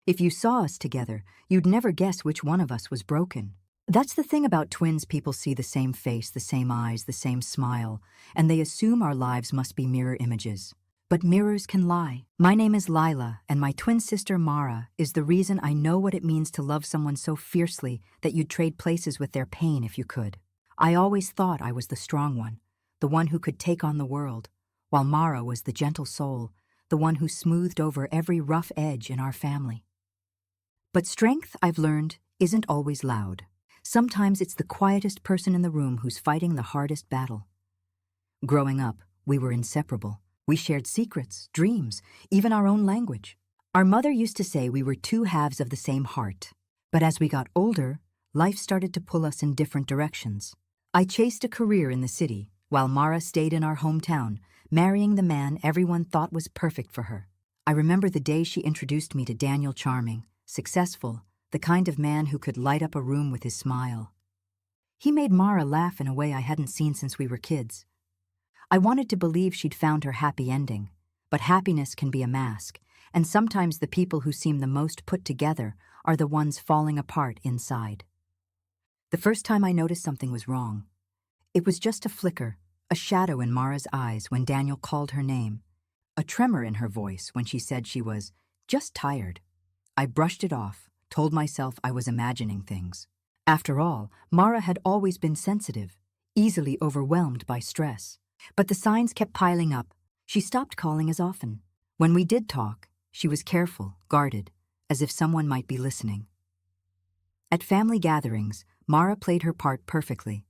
If you saw us together, you'd never guess which one of us was broken. That's the thing about twins. People see the same face, the same eyes, the same smile, and they assume our lives must be mirror images. But mirrors can lie. My name is Lila, and my twin sister Mara is the reason I know what it means to love someone so fiercely that you'd trade places with their pain if you could. I always thought I was the strong one, the one who could take on the world, while Mara was the gentle soul, the one who smoothed over every rough edge in our family. But strength, I've learned, isn't always loud. Sometimes it's the quietest person in the room who's fighting the hardest battle. Growing up, we were inseparable. We shared secrets, dreams, even our own language. Our mother used to say we were two halves of the same heart. But as we got older, life started to pull us in different directions. I chased a career in the city, while Mara stayed in our hometown, marrying the man everyone thought was perfect for her. I remember the day she introduced me to Daniel, charming, successful, the kind of man who could light up a room with his smile. He made Mara laugh in a way I hadn't seen since we were kids. I wanted to believe she'd found her happy ending, but happiness can be a mask, and sometimes the people who seem the most put together are the ones falling apart inside. The first time I noticed something was wrong, it was just a flicker, a shadow in Mara's eyes when Daniel called her name, a tremor in her voice when she said she was just tired. I brushed it off, told myself I was imagining things. After all, Mara had always been sensitive, easily overwhelmed by stress. But the signs kept piling up. She stopped calling as often. When we did talk, she was careful, guarded, as if someone might be listening. At family gatherings, Mara played her part perfectly.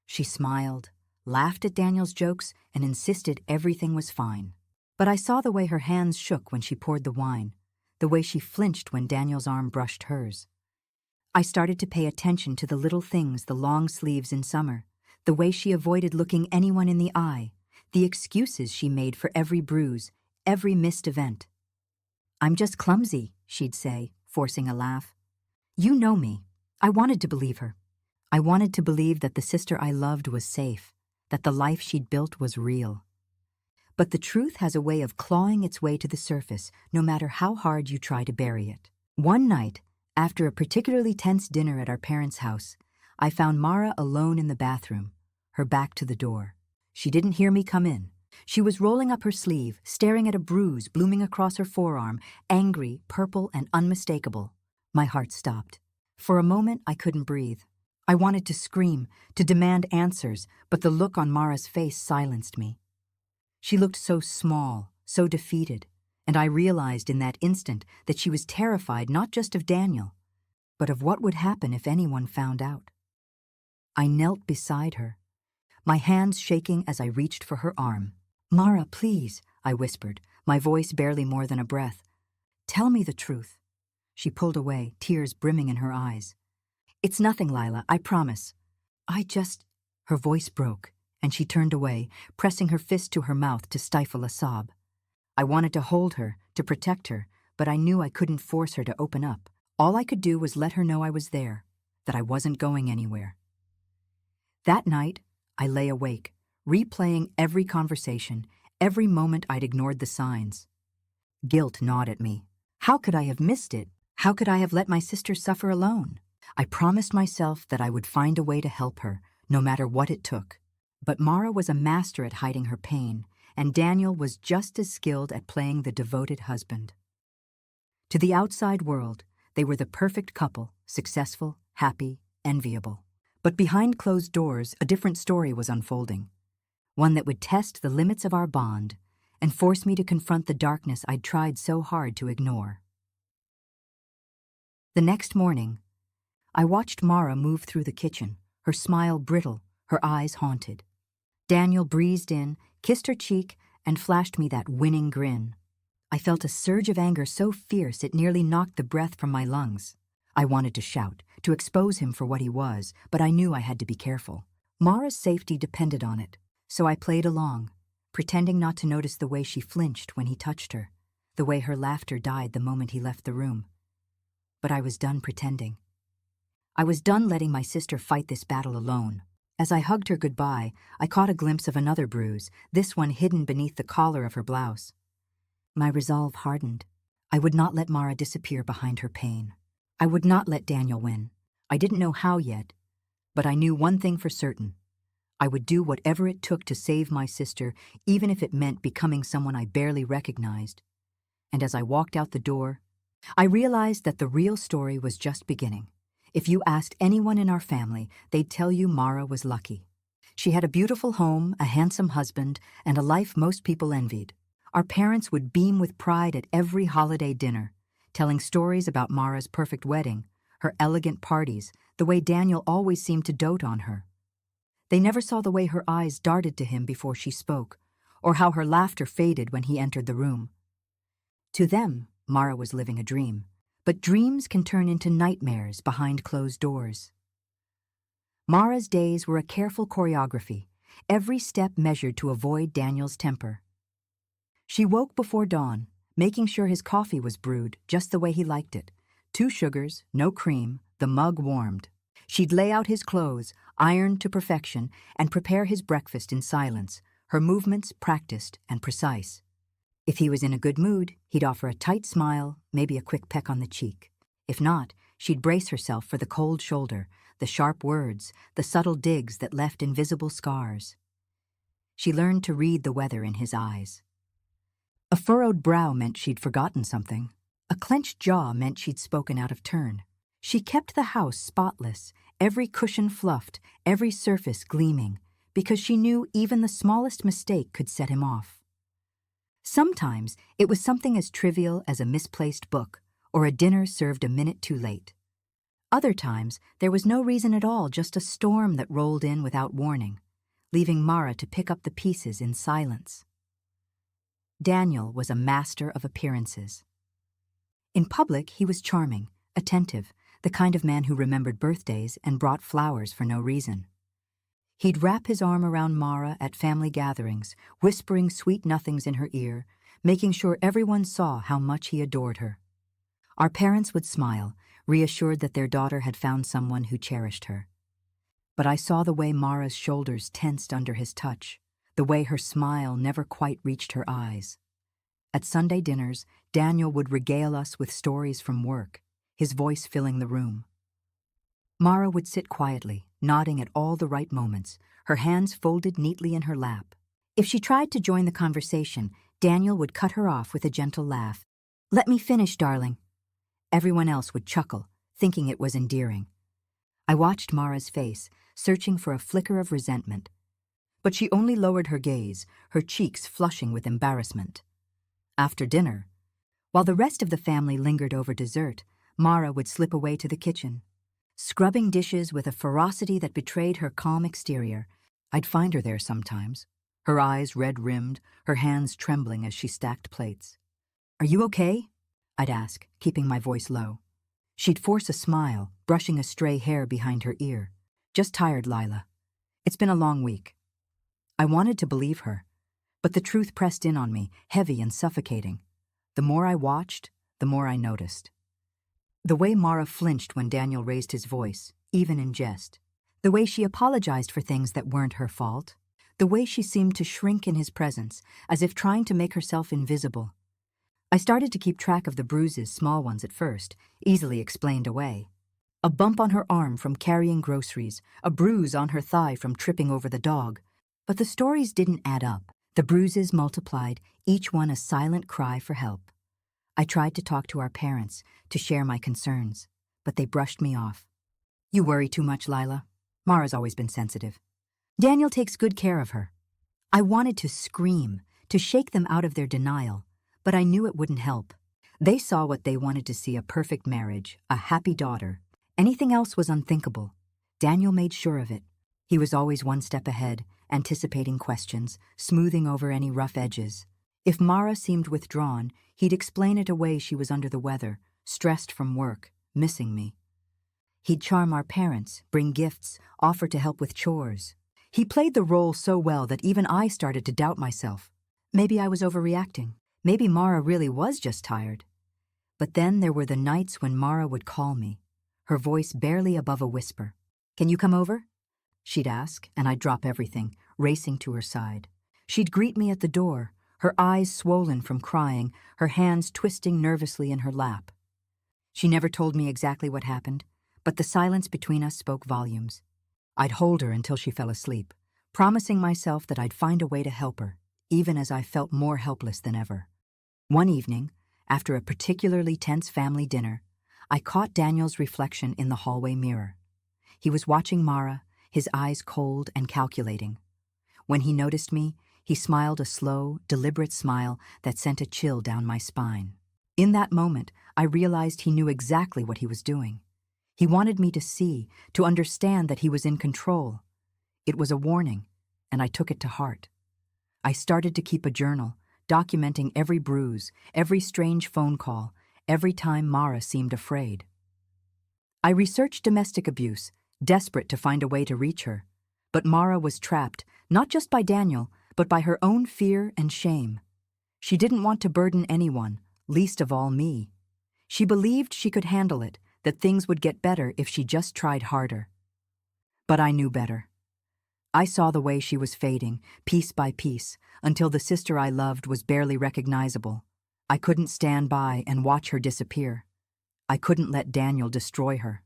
She smiled, laughed at Daniel's jokes, and insisted everything was fine. But I saw the way her hands shook when she poured the wine, the way she flinched when Daniel's arm brushed hers. I started to pay attention to the little things, the long sleeves in summer, the way she avoided looking anyone in the eye, the excuses she made for every bruise, every missed event. "I'm just clumsy," she'd say, forcing a laugh. "You know me." I wanted to believe her. I wanted to believe that the sister I loved was safe, that the life she'd built was real. But the truth has a way of clawing its way to the surface, no matter how hard you try to bury it. One night, after a particularly tense dinner at our parents' house, I found Mara alone in the bathroom, her back to the door. She didn't hear me come in. She was rolling up her sleeve, staring at a bruise blooming across her forearm, angry, purple, and unmistakable. My heart stopped. For a moment, I couldn't breathe. I wanted to scream, to demand answers, but the look on Mara's face silenced me. She looked so small, so defeated, and I realized in that instant that she was terrified not just of Daniel, but of what would happen if anyone found out. I knelt beside her, my hands shaking as I reached for her arm. "Mara, please," I whispered, my voice barely more than a breath. "Tell me the truth." She pulled away, tears brimming in her eyes. "It's nothing, Lila, I promise. Her voice broke, and she turned away, pressing her fist to her mouth to stifle a sob. I wanted to hold her, to protect her, but I knew I couldn't force her to open up. All I could do was let her know I was there, that I wasn't going anywhere. That night, I lay awake, replaying every conversation, every moment I'd ignored the signs. Guilt gnawed at me. How could I have missed it? How could I have let my sister suffer alone? I promised myself that I would find a way to help her, no matter what it took. But Mara was a master at hiding her pain, and Daniel was just as skilled at playing the devoted husband. To the outside world, they were the perfect couple, successful, happy, enviable. But behind closed doors, a different story was unfolding, one that would test the limits of our bond and force me to confront the darkness I'd tried so hard to ignore. The next morning, I watched Mara move through the kitchen, her smile brittle, her eyes haunted. Daniel breezed in, kissed her cheek, and flashed me that winning grin. I felt a surge of anger so fierce it nearly knocked the breath from my lungs. I wanted to shout, to expose him for what he was, but I knew I had to be careful. Mara's safety depended on it, so I played along, pretending not to notice the way she flinched when he touched her, the way her laughter died the moment he left the room. But I was done pretending. I was done letting my sister fight this battle alone. As I hugged her goodbye, I caught a glimpse of another bruise, this one hidden beneath the collar of her blouse. My resolve hardened. I would not let Mara disappear behind her pain. I would not let Daniel win. I didn't know how yet, but I knew one thing for certain. I would do whatever it took to save my sister, even if it meant becoming someone I barely recognized. And as I walked out the door, I realized that the real story was just beginning. If you asked anyone in our family, they'd tell you Mara was lucky. She had a beautiful home, a handsome husband, and a life most people envied. Our parents would beam with pride at every holiday dinner, telling stories about Mara's perfect wedding, her elegant parties, the way Daniel always seemed to dote on her. They never saw the way her eyes darted to him before she spoke, or how her laughter faded when he entered the room. To them, Mara was living a dream, but dreams can turn into nightmares behind closed doors. Mara's days were a careful choreography, every step measured to avoid Daniel's temper. She woke before dawn, making sure his coffee was brewed just the way he liked it. 2 sugars, no cream, the mug warmed. She'd lay out his clothes, ironed to perfection, and prepare his breakfast in silence, her movements practiced and precise. If he was in a good mood, he'd offer a tight smile, maybe a quick peck on the cheek. If not, she'd brace herself for the cold shoulder, the sharp words, the subtle digs that left invisible scars. She learned to read the weather in his eyes. A furrowed brow meant she'd forgotten something. A clenched jaw meant she'd spoken out of turn. She kept the house spotless, every cushion fluffed, every surface gleaming, because she knew even the smallest mistake could set him off. Sometimes it was something as trivial as a misplaced book or a dinner served a minute too late. Other times there was no reason at all, just a storm that rolled in without warning, leaving Mara to pick up the pieces in silence. Daniel was a master of appearances. In public, he was charming, attentive, the kind of man who remembered birthdays and brought flowers for no reason. He'd wrap his arm around Mara at family gatherings, whispering sweet nothings in her ear, making sure everyone saw how much he adored her. Our parents would smile, reassured that their daughter had found someone who cherished her. But I saw the way Mara's shoulders tensed under his touch, the way her smile never quite reached her eyes. At Sunday dinners, Daniel would regale us with stories from work, his voice filling the room. Mara would sit quietly, nodding at all the right moments, her hands folded neatly in her lap. If she tried to join the conversation, Daniel would cut her off with a gentle laugh. "Let me finish, darling." Everyone else would chuckle, thinking it was endearing. I watched Mara's face, searching for a flicker of resentment. But she only lowered her gaze, her cheeks flushing with embarrassment. After dinner, while the rest of the family lingered over dessert, Mara would slip away to the kitchen. Scrubbing dishes with a ferocity that betrayed her calm exterior, I'd find her there sometimes, her eyes red-rimmed, her hands trembling as she stacked plates. "Are you okay?" I'd ask, keeping my voice low. She'd force a smile, brushing a stray hair behind her ear. "Just tired, Lila. It's been a long week." I wanted to believe her, but the truth pressed in on me, heavy and suffocating. The more I watched, the more I noticed. The way Mara flinched when Daniel raised his voice, even in jest. The way she apologized for things that weren't her fault. The way she seemed to shrink in his presence, as if trying to make herself invisible. I started to keep track of the bruises, small ones at first, easily explained away. A bump on her arm from carrying groceries, a bruise on her thigh from tripping over the dog. But the stories didn't add up. The bruises multiplied, each one a silent cry for help. I tried to talk to our parents, to share my concerns, but they brushed me off. "You worry too much, Lila. Mara's always been sensitive. Daniel takes good care of her." I wanted to scream, to shake them out of their denial, but I knew it wouldn't help. They saw what they wanted to see: a perfect marriage, a happy daughter. Anything else was unthinkable. Daniel made sure of it. He was always one step ahead, anticipating questions, smoothing over any rough edges. If Mara seemed withdrawn, he'd explain it away: she was under the weather, stressed from work, missing me. He'd charm our parents, bring gifts, offer to help with chores. He played the role so well that even I started to doubt myself. Maybe I was overreacting. Maybe Mara really was just tired. But then there were the nights when Mara would call me, her voice barely above a whisper. "Can you come over?" She'd ask, and I'd drop everything, racing to her side. She'd greet me at the door, her eyes swollen from crying, her hands twisting nervously in her lap. She never told me exactly what happened, but the silence between us spoke volumes. I'd hold her until she fell asleep, promising myself that I'd find a way to help her, even as I felt more helpless than ever. One evening, after a particularly tense family dinner, I caught Daniel's reflection in the hallway mirror. He was watching Mara, his eyes cold and calculating. When he noticed me, he smiled a slow, deliberate smile that sent a chill down my spine. In that moment, I realized he knew exactly what he was doing. He wanted me to see, to understand that he was in control. It was a warning, and I took it to heart. I started to keep a journal, documenting every bruise, every strange phone call, every time Mara seemed afraid. I researched domestic abuse, desperate to find a way to reach her. But Mara was trapped, not just by Daniel, but by her own fear and shame. She didn't want to burden anyone, least of all me. She believed she could handle it, that things would get better if she just tried harder. But I knew better. I saw the way she was fading, piece by piece, until the sister I loved was barely recognizable. I couldn't stand by and watch her disappear. I couldn't let Daniel destroy her.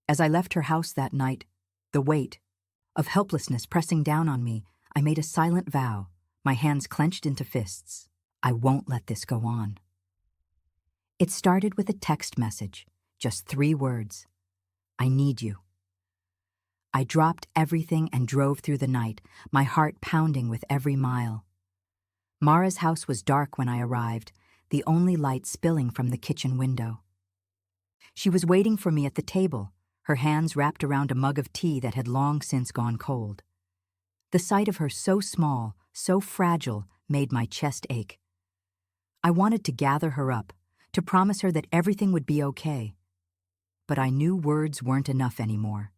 As I left her house that night, the weight of helplessness pressing down on me, I made a silent vow, my hands clenched into fists. I won't let this go on. It started with a text message, just 3 words. I need you. I dropped everything and drove through the night, my heart pounding with every mile. Mara's house was dark when I arrived, the only light spilling from the kitchen window. She was waiting for me at the table, her hands wrapped around a mug of tea that had long since gone cold. The sight of her so small, so fragile, made my chest ache. I wanted to gather her up, to promise her that everything would be okay. But I knew words weren't enough anymore.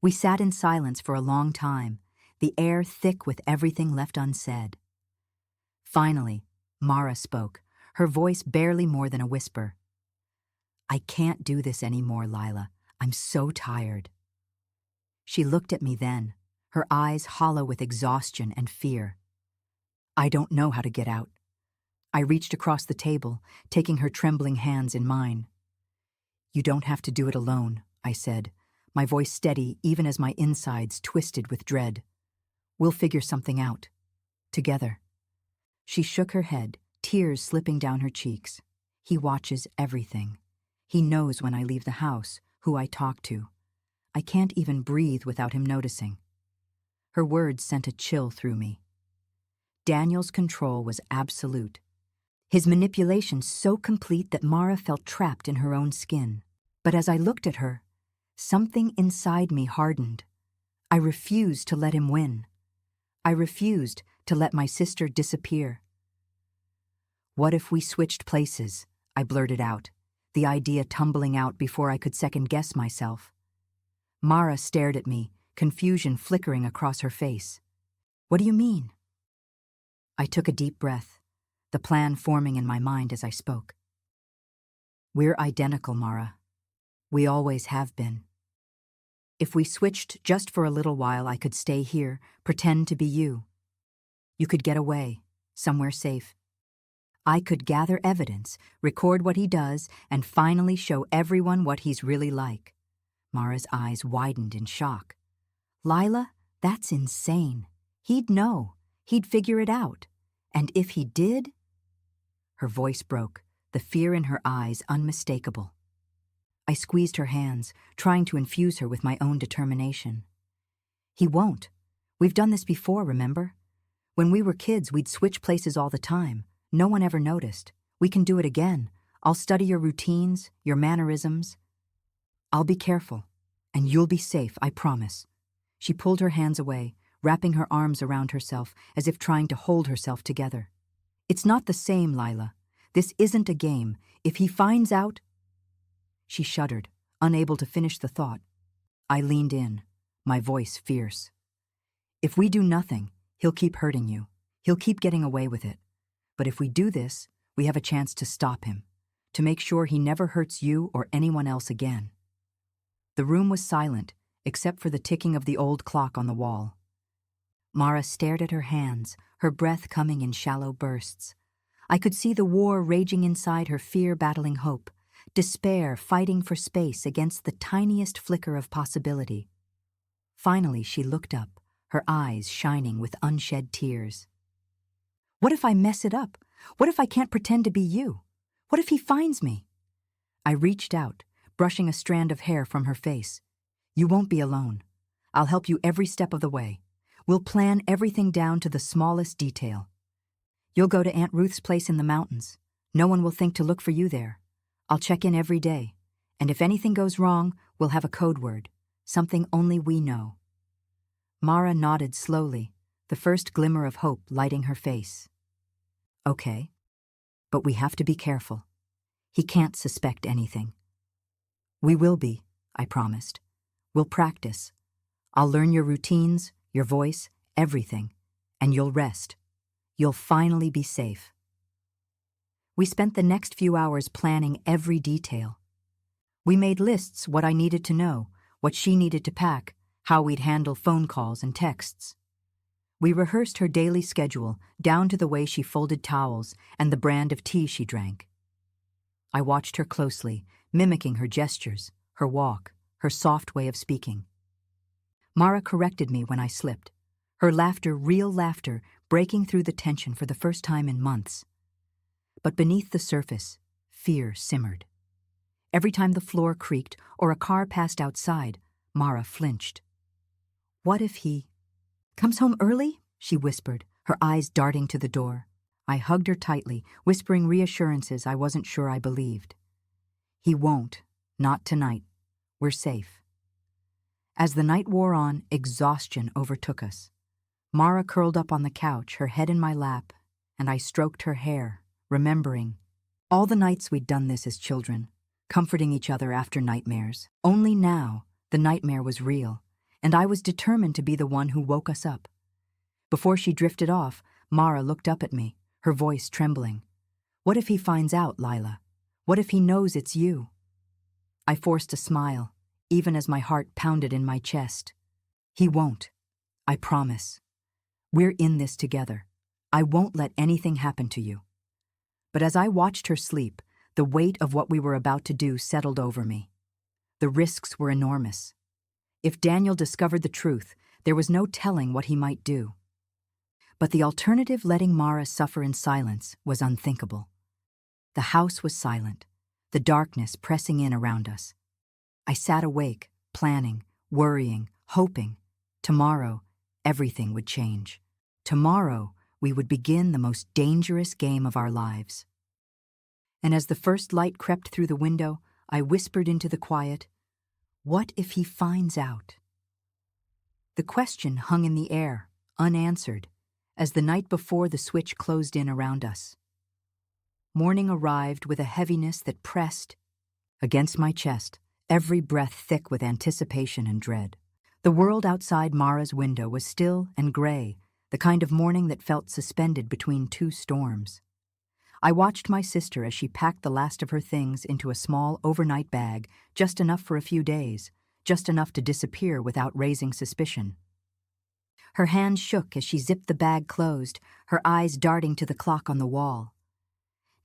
We sat in silence for a long time, the air thick with everything left unsaid. Finally, Mara spoke, her voice barely more than a whisper. I can't do this anymore, Lila. I'm so tired. She looked at me then, her eyes hollow with exhaustion and fear. I don't know how to get out. I reached across the table, taking her trembling hands in mine. You don't have to do it alone, I said, my voice steady even as my insides twisted with dread. We'll figure something out. Together. She shook her head, tears slipping down her cheeks. He watches everything. He knows when I leave the house, who I talk to. I can't even breathe without him noticing. Her words sent a chill through me. Daniel's control was absolute. His manipulation so complete that Mara felt trapped in her own skin. But as I looked at her, something inside me hardened. I refused to let him win. I refused to let my sister disappear. What if we switched places? I blurted out, the idea tumbling out before I could second-guess myself. Mara stared at me, confusion flickering across her face. What do you mean? I took a deep breath, the plan forming in my mind as I spoke. We're identical, Mara. We always have been. If we switched just for a little while, I could stay here, pretend to be you. You could get away, somewhere safe. I could gather evidence, record what he does, and finally show everyone what he's really like. Mara's eyes widened in shock. Lila, that's insane. He'd know. He'd figure it out. And if he did? Her voice broke, the fear in her eyes unmistakable. I squeezed her hands, trying to infuse her with my own determination. He won't. We've done this before, remember? When we were kids, we'd switch places all the time. No one ever noticed. We can do it again. I'll study your routines, your mannerisms. I'll be careful, and you'll be safe, I promise. She pulled her hands away, wrapping her arms around herself as if trying to hold herself together. It's not the same, Lila. This isn't a game. If he finds out... She shuddered, unable to finish the thought. I leaned in, my voice fierce. If we do nothing, he'll keep hurting you. He'll keep getting away with it. But if we do this, we have a chance to stop him, to make sure he never hurts you or anyone else again. The room was silent, except for the ticking of the old clock on the wall. Mara stared at her hands, her breath coming in shallow bursts. I could see the war raging inside her, fear battling hope, despair fighting for space against the tiniest flicker of possibility. Finally, she looked up, her eyes shining with unshed tears. What if I mess it up? What if I can't pretend to be you? What if he finds me? I reached out, brushing a strand of hair from her face. You won't be alone. I'll help you every step of the way. We'll plan everything down to the smallest detail. You'll go to Aunt Ruth's place in the mountains. No one will think to look for you there. I'll check in every day. And if anything goes wrong, we'll have a code word. Something only we know. Mara nodded slowly, the first glimmer of hope lighting her face. Okay. But we have to be careful. He can't suspect anything. We will be, I promised. We'll practice. I'll learn your routines, your voice, everything. And you'll rest. You'll finally be safe. We spent the next few hours planning every detail. We made lists, what I needed to know, what she needed to pack, how we'd handle phone calls and texts. We rehearsed her daily schedule, down to the way she folded towels and the brand of tea she drank. I watched her closely, mimicking her gestures, her walk, her soft way of speaking. Mara corrected me when I slipped, her laughter, real laughter, breaking through the tension for the first time in months. But beneath the surface, fear simmered. Every time the floor creaked or a car passed outside, Mara flinched. What if he comes home early? She whispered, her eyes darting to the door. I hugged her tightly, whispering reassurances I wasn't sure I believed. He won't. Not tonight. We're safe. As the night wore on, exhaustion overtook us. Mara curled up on the couch, her head in my lap, and I stroked her hair, remembering all the nights we'd done this as children, comforting each other after nightmares. Only now, the nightmare was real, and I was determined to be the one who woke us up. Before she drifted off, Mara looked up at me, her voice trembling. What if he finds out, Lila? What if he knows it's you? I forced a smile, even as my heart pounded in my chest. He won't. I promise. We're in this together. I won't let anything happen to you. But as I watched her sleep, the weight of what we were about to do settled over me. The risks were enormous. If Daniel discovered the truth, there was no telling what he might do. But the alternative, letting Mara suffer in silence, was unthinkable. The house was silent, the darkness pressing in around us. I sat awake, planning, worrying, hoping. Tomorrow, everything would change. Tomorrow, we would begin the most dangerous game of our lives. And as the first light crept through the window, I whispered into the quiet, what if he finds out? The question hung in the air, unanswered, as the night before the switch closed in around us. Morning arrived with a heaviness that pressed against my chest, every breath thick with anticipation and dread. The world outside Mara's window was still and gray, the kind of morning that felt suspended between two storms. I watched my sister as she packed the last of her things into a small overnight bag, just enough for a few days, just enough to disappear without raising suspicion. Her hand shook as she zipped the bag closed, her eyes darting to the clock on the wall.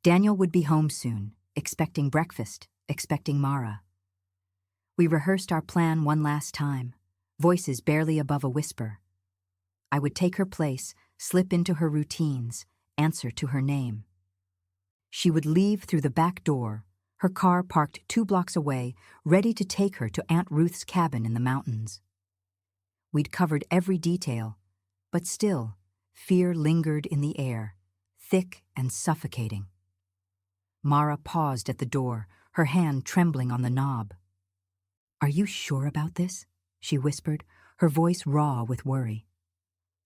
Daniel would be home soon, expecting breakfast, expecting Mara. We rehearsed our plan one last time, voices barely above a whisper. I would take her place, slip into her routines, answer to her name. She would leave through the back door, her car parked 2 blocks away, ready to take her to Aunt Ruth's cabin in the mountains. We'd covered every detail, but still, fear lingered in the air, thick and suffocating. Mara paused at the door, her hand trembling on the knob. Are you sure about this? She whispered, her voice raw with worry.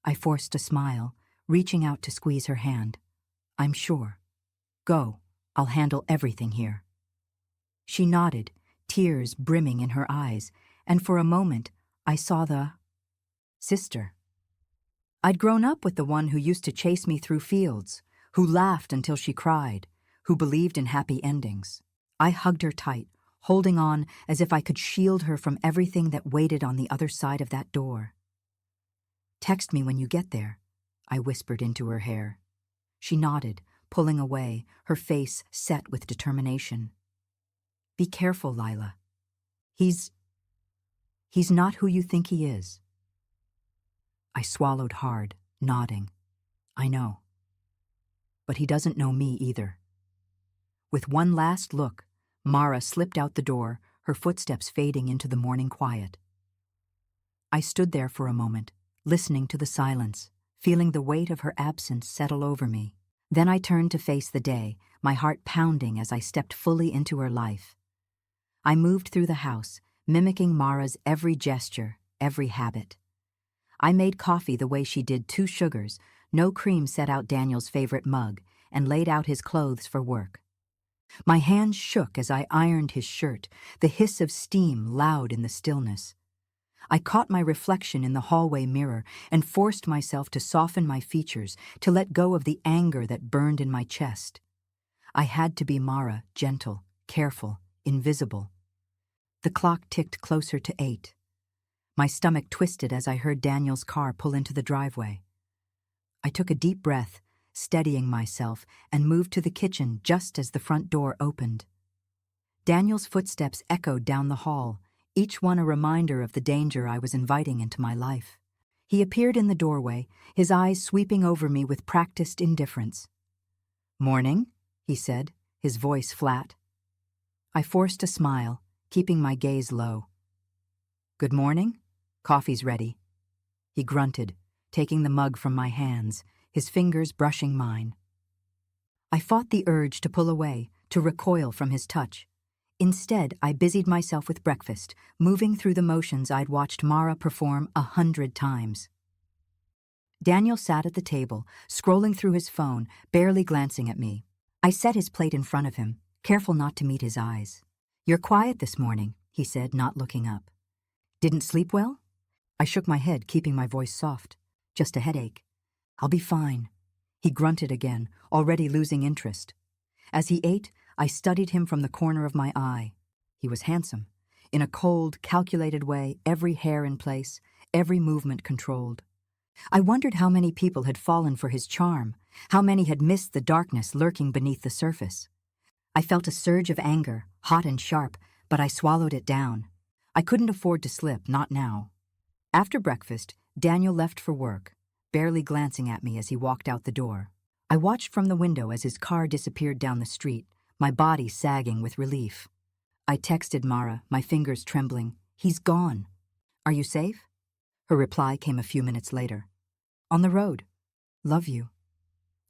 I forced a smile, reaching out to squeeze her hand. I'm sure. Go, I'll handle everything here. She nodded, tears brimming in her eyes, and for a moment I saw the sister. I'd grown up with the one who used to chase me through fields, who laughed until she cried, who believed in happy endings. I hugged her tight, holding on as if I could shield her from everything that waited on the other side of that door. Text me when you get there, I whispered into her hair. She nodded, pulling away, her face set with determination. Be careful, Lila. He's not who you think he is. I swallowed hard, nodding. I know. But he doesn't know me either. With one last look, Mara slipped out the door, her footsteps fading into the morning quiet. I stood there for a moment, listening to the silence, feeling the weight of her absence settle over me. Then I turned to face the day, my heart pounding as I stepped fully into her life. I moved through the house, mimicking Mara's every gesture, every habit. I made coffee the way she did, 2 sugars, no cream, set out Daniel's favorite mug, and laid out his clothes for work. My hands shook as I ironed his shirt, the hiss of steam loud in the stillness. I caught my reflection in the hallway mirror and forced myself to soften my features, to let go of the anger that burned in my chest. I had to be Mara, gentle, careful, invisible. The clock ticked closer to 8. My stomach twisted as I heard Daniel's car pull into the driveway. I took a deep breath, steadying myself, and moved to the kitchen just as the front door opened. Daniel's footsteps echoed down the hall, each one a reminder of the danger I was inviting into my life. He appeared in the doorway, his eyes sweeping over me with practiced indifference. "Morning," he said, his voice flat. I forced a smile, keeping my gaze low. "Good morning? Coffee's ready." He grunted, taking the mug from my hands, his fingers brushing mine. I fought the urge to pull away, to recoil from his touch. Instead, I busied myself with breakfast, moving through the motions I'd watched Mara perform 100 times. Daniel sat at the table, scrolling through his phone, barely glancing at me. I set his plate in front of him, careful not to meet his eyes. "You're quiet this morning," he said, not looking up. "Didn't sleep well?" I shook my head, keeping my voice soft. "Just a headache." "I'll be fine." He grunted again, already losing interest. As he ate, I studied him from the corner of my eye. He was handsome. In a cold, calculated way, every hair in place, every movement controlled. I wondered how many people had fallen for his charm, how many had missed the darkness lurking beneath the surface. I felt a surge of anger, hot and sharp, but I swallowed it down. I couldn't afford to slip, not now. After breakfast, Daniel left for work, barely glancing at me as he walked out the door. I watched from the window as his car disappeared down the street, my body sagging with relief. I texted Mara, my fingers trembling. "He's gone." "Are you safe?" Her reply came a few minutes later. "On the road. Love you."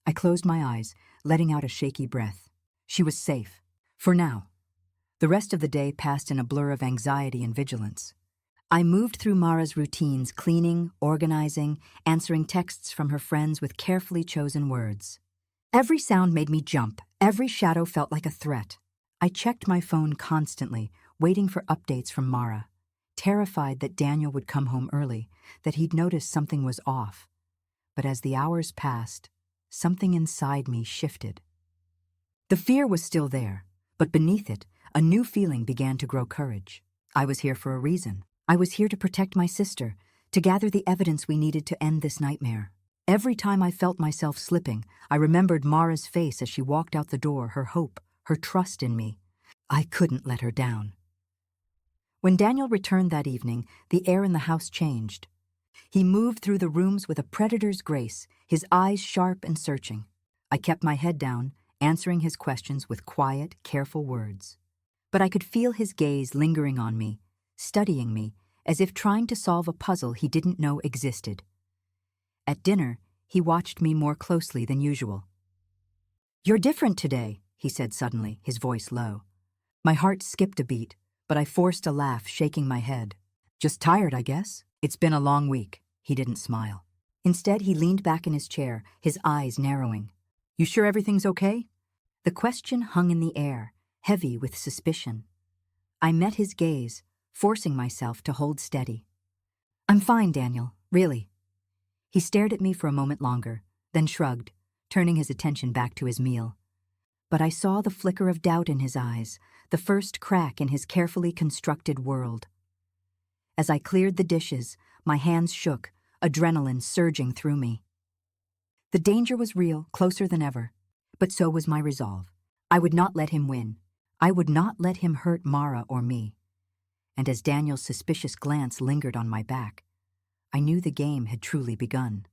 I closed my eyes, letting out a shaky breath. She was safe. For now. The rest of the day passed in a blur of anxiety and vigilance. I moved through Mara's routines, cleaning, organizing, answering texts from her friends with carefully chosen words. Every sound made me jump. Every shadow felt like a threat. I checked my phone constantly, waiting for updates from Mara, terrified that Daniel would come home early, that he'd notice something was off. But as the hours passed, something inside me shifted. The fear was still there, but beneath it, a new feeling began to grow courage. I was here for a reason. I was here to protect my sister, to gather the evidence we needed to end this nightmare. Every time I felt myself slipping, I remembered Mara's face as she walked out the door, her hope, her trust in me. I couldn't let her down. When Daniel returned that evening, the air in the house changed. He moved through the rooms with a predator's grace, his eyes sharp and searching. I kept my head down, answering his questions with quiet, careful words. But I could feel his gaze lingering on me, studying me, as if trying to solve a puzzle he didn't know existed. At dinner, he watched me more closely than usual. "You're different today," he said suddenly, his voice low. My heart skipped a beat, but I forced a laugh, shaking my head. "Just tired, I guess. It's been a long week." He didn't smile. Instead, he leaned back in his chair, his eyes narrowing. "You sure everything's okay?" The question hung in the air, heavy with suspicion. I met his gaze, forcing myself to hold steady. "I'm fine, Daniel, really." He stared at me for a moment longer, then shrugged, turning his attention back to his meal. But I saw the flicker of doubt in his eyes, the first crack in his carefully constructed world. As I cleared the dishes, my hands shook, adrenaline surging through me. The danger was real, closer than ever, but so was my resolve. I would not let him win. I would not let him hurt Mara or me. And as Daniel's suspicious glance lingered on my back, I knew the game had truly begun.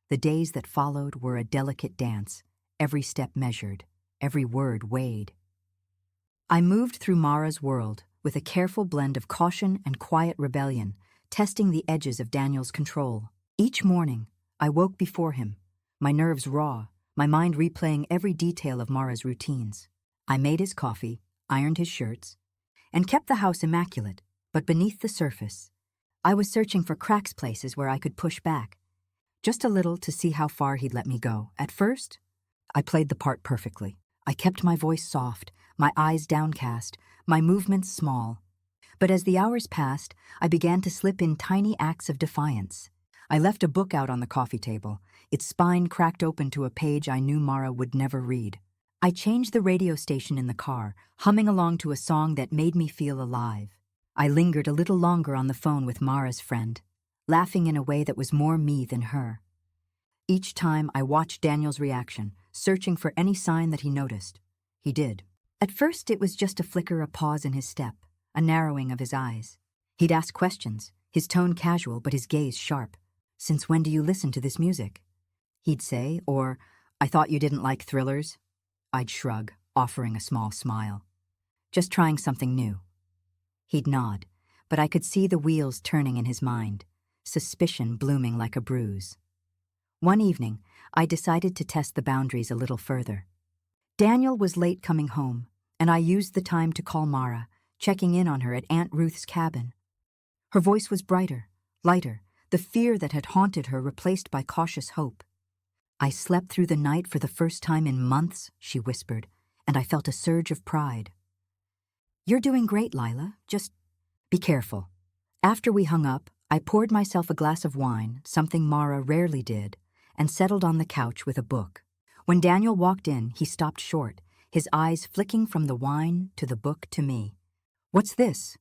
The days that followed were a delicate dance, every step measured, every word weighed. I moved through Mara's world with a careful blend of caution and quiet rebellion, testing the edges of Daniel's control. Each morning, I woke before him, my nerves raw, my mind replaying every detail of Mara's routines. I made his coffee, ironed his shirts, and kept the house immaculate, but beneath the surface, I was searching for cracks, places where I could push back, just a little, to see how far he'd let me go. At first, I played the part perfectly. I kept my voice soft, my eyes downcast, my movements small. But as the hours passed, I began to slip in tiny acts of defiance. I left a book out on the coffee table, its spine cracked open to a page I knew Mara would never read. I changed the radio station in the car, humming along to a song that made me feel alive. I lingered a little longer on the phone with Mara's friend, laughing in a way that was more me than her. Each time I watched Daniel's reaction, searching for any sign that he noticed. He did. At first it was just a flicker, a pause in his step, a narrowing of his eyes. He'd ask questions, his tone casual but his gaze sharp. "Since when do you listen to this music?" he'd say, or, "I thought you didn't like thrillers." I'd shrug, offering a small smile. "Just trying something new." He'd nod, but I could see the wheels turning in his mind, suspicion blooming like a bruise. One evening, I decided to test the boundaries a little further. Daniel was late coming home, and I used the time to call Mara, checking in on her at Aunt Ruth's cabin. Her voice was brighter, lighter, the fear that had haunted her replaced by cautious hope. "I slept through the night for the first time in months," she whispered, and I felt a surge of pride. "You're doing great, Lila. Just be careful." After we hung up, I poured myself a glass of wine, something Mara rarely did, and settled on the couch with a book. When Daniel walked in, he stopped short, his eyes flicking from the wine to the book to me. "What's this?"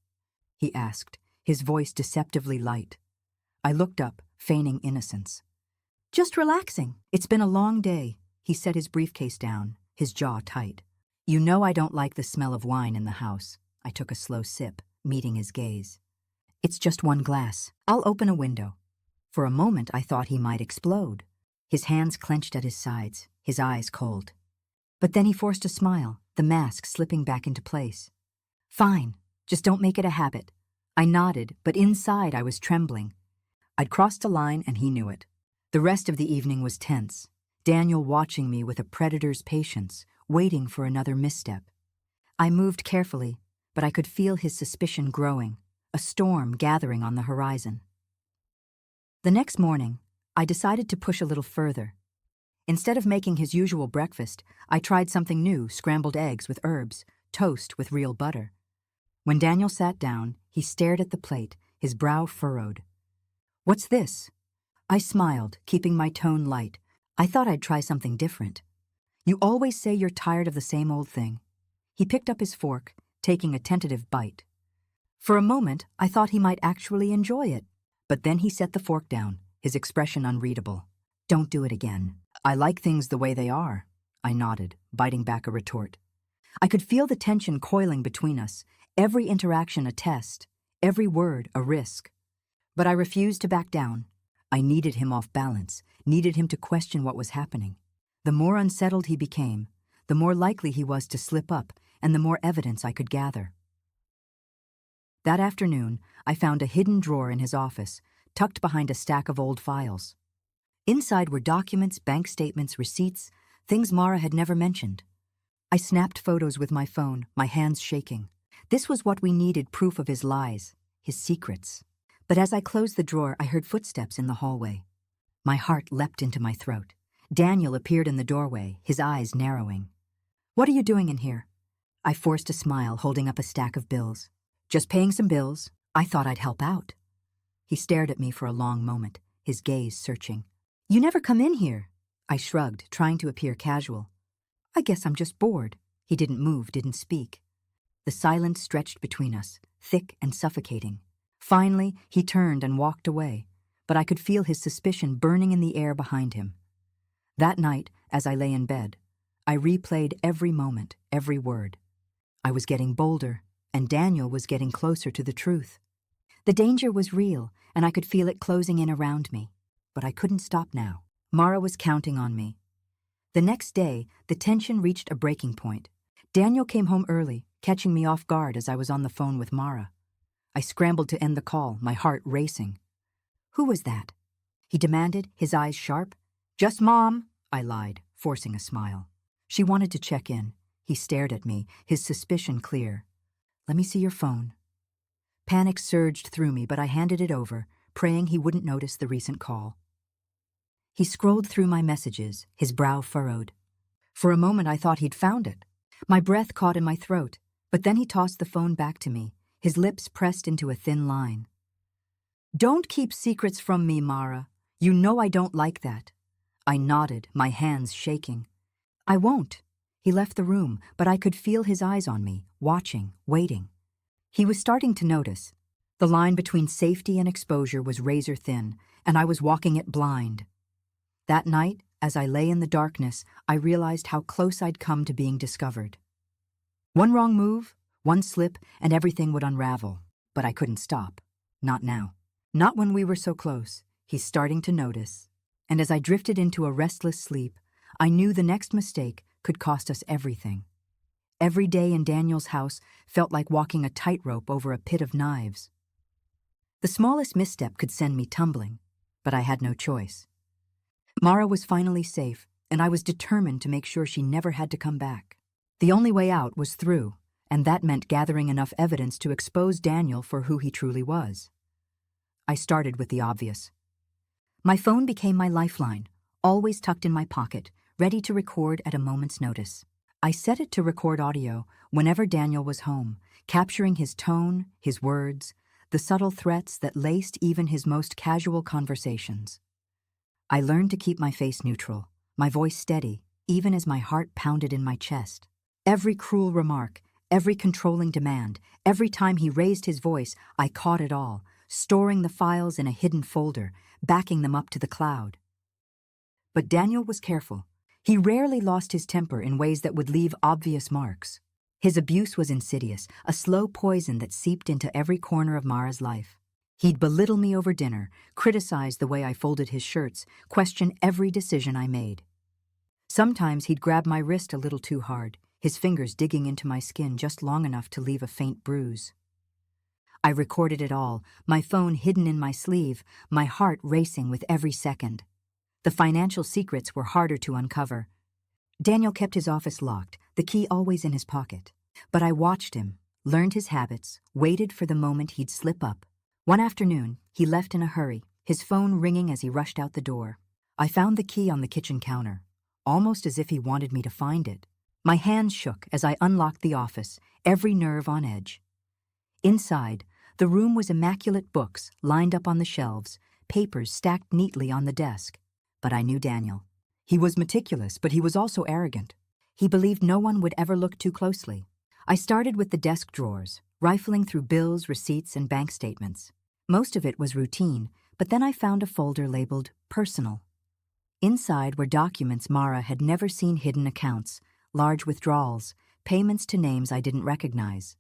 he asked, his voice deceptively light. I looked up, feigning innocence. "Just relaxing. It's been a long day." He set his briefcase down, his jaw tight. "You know I don't like the smell of wine in the house." I took a slow sip, meeting his gaze. "It's just one glass. I'll open a window." For a moment I thought he might explode. His hands clenched at his sides, his eyes cold. But then he forced a smile, the mask slipping back into place. "Fine, just don't make it a habit." I nodded, but inside I was trembling. I'd crossed a line and he knew it. The rest of the evening was tense, Daniel watching me with a predator's patience, waiting for another misstep. I moved carefully, but I could feel his suspicion growing, a storm gathering on the horizon. The next morning, I decided to push a little further. Instead of making his usual breakfast, I tried something new: scrambled eggs with herbs, toast with real butter. When Daniel sat down, he stared at the plate, his brow furrowed. "What's this?" I smiled, keeping my tone light. I thought I'd try something different. "You always say you're tired of the same old thing." He picked up his fork, taking a tentative bite. For a moment, I thought he might actually enjoy it. But then he set the fork down, his expression unreadable. "Don't do it again." "I like things the way they are," I nodded, biting back a retort. I could feel the tension coiling between us, every interaction a test, every word a risk. But I refused to back down. I needed him off balance, needed him to question what was happening. The more unsettled he became, the more likely he was to slip up, and the more evidence I could gather. That afternoon, I found a hidden drawer in his office, tucked behind a stack of old files. Inside were documents, bank statements, receipts, things Mara had never mentioned. I snapped photos with my phone, my hands shaking. This was what we needed: proof of his lies, his secrets. But as I closed the drawer, I heard footsteps in the hallway. My heart leapt into my throat. Daniel appeared in the doorway, his eyes narrowing. "What are you doing in here?" I forced a smile, holding up a stack of bills. "Just paying some bills. I thought I'd help out." He stared at me for a long moment, his gaze searching. "You never come in here." I shrugged, trying to appear casual. "I guess I'm just bored." He didn't move, didn't speak. The silence stretched between us, thick and suffocating. Finally, he turned and walked away, but I could feel his suspicion burning in the air behind him. That night, as I lay in bed, I replayed every moment, every word. I was getting bolder, and Daniel was getting closer to the truth. The danger was real, and I could feel it closing in around me. But I couldn't stop now. Mara was counting on me. The next day, the tension reached a breaking point. Daniel came home early, catching me off guard as I was on the phone with Mara. I scrambled to end the call, my heart racing. "Who was that?" he demanded, his eyes sharp. "Just Mom," I lied, forcing a smile. She wanted to check in. He stared at me, his suspicion clear. "Let me see your phone." Panic surged through me, but I handed it over, praying he wouldn't notice the recent call. He scrolled through my messages, his brow furrowed. For a moment I thought he'd found it. My breath caught in my throat, but then he tossed the phone back to me, his lips pressed into a thin line. "Don't keep secrets from me, Mara. You know I don't like that." I nodded, my hands shaking. "I won't." He left the room, but I could feel his eyes on me, watching, waiting. He was starting to notice. The line between safety and exposure was razor thin, and I was walking it blind. That night, as I lay in the darkness, I realized how close I'd come to being discovered. One wrong move, one slip, and everything would unravel. But I couldn't stop. Not now. Not when we were so close. He's starting to notice. And as I drifted into a restless sleep, I knew the next mistake could cost us everything. Every day in Daniel's house felt like walking a tightrope over a pit of knives. The smallest misstep could send me tumbling, but I had no choice. Mara was finally safe, and I was determined to make sure she never had to come back. The only way out was through, and that meant gathering enough evidence to expose Daniel for who he truly was. I started with the obvious. My phone became my lifeline, always tucked in my pocket, ready to record at a moment's notice. I set it to record audio whenever Daniel was home, capturing his tone, his words, the subtle threats that laced even his most casual conversations. I learned to keep my face neutral, my voice steady, even as my heart pounded in my chest. Every cruel remark, every controlling demand, every time he raised his voice, I caught it all, storing the files in a hidden folder, backing them up to the cloud. But Daniel was careful. He rarely lost his temper in ways that would leave obvious marks. His abuse was insidious, a slow poison that seeped into every corner of Mara's life. He'd belittle me over dinner, criticize the way I folded his shirts, question every decision I made. Sometimes he'd grab my wrist a little too hard, his fingers digging into my skin just long enough to leave a faint bruise. I recorded it all, my phone hidden in my sleeve, my heart racing with every second. The financial secrets were harder to uncover. Daniel kept his office locked, the key always in his pocket. But I watched him, learned his habits, waited for the moment he'd slip up. One afternoon, he left in a hurry, his phone ringing as he rushed out the door. I found the key on the kitchen counter, almost as if he wanted me to find it. My hands shook as I unlocked the office, every nerve on edge. Inside, the room was immaculate books lined up on the shelves, papers stacked neatly on the desk. But I knew Daniel. He was meticulous, but he was also arrogant. He believed no one would ever look too closely. I started with the desk drawers, rifling through bills, receipts, and bank statements. Most of it was routine, but then I found a folder labeled Personal. Inside were documents Mara had never seen, hidden accounts, large withdrawals, payments to names I didn't recognize.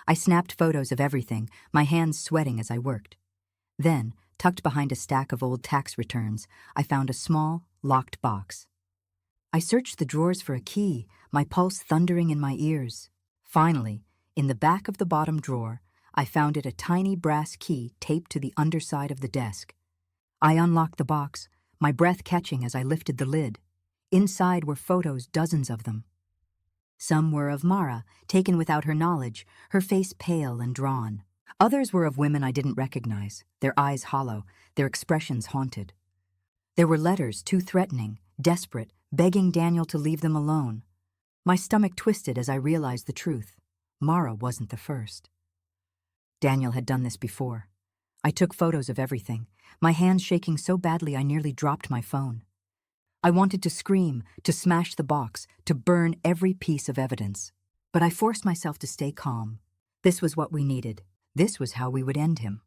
I snapped photos of everything, my hands sweating as I worked. Then, tucked behind a stack of old tax returns, I found a small, locked box. I searched the drawers for a key, my pulse thundering in my ears. Finally, in the back of the bottom drawer, I found a tiny brass key taped to the underside of the desk. I unlocked the box, my breath catching as I lifted the lid. Inside were photos, dozens of them. Some were of Mara, taken without her knowledge, her face pale and drawn. Others were of women I didn't recognize, their eyes hollow, their expressions haunted. There were letters too threatening, desperate, begging Daniel to leave them alone. My stomach twisted as I realized the truth. Mara wasn't the first. Daniel had done this before. I took photos of everything, my hands shaking so badly I nearly dropped my phone. I wanted to scream, to smash the box, to burn every piece of evidence. But I forced myself to stay calm. This was what we needed. This was how we would end him.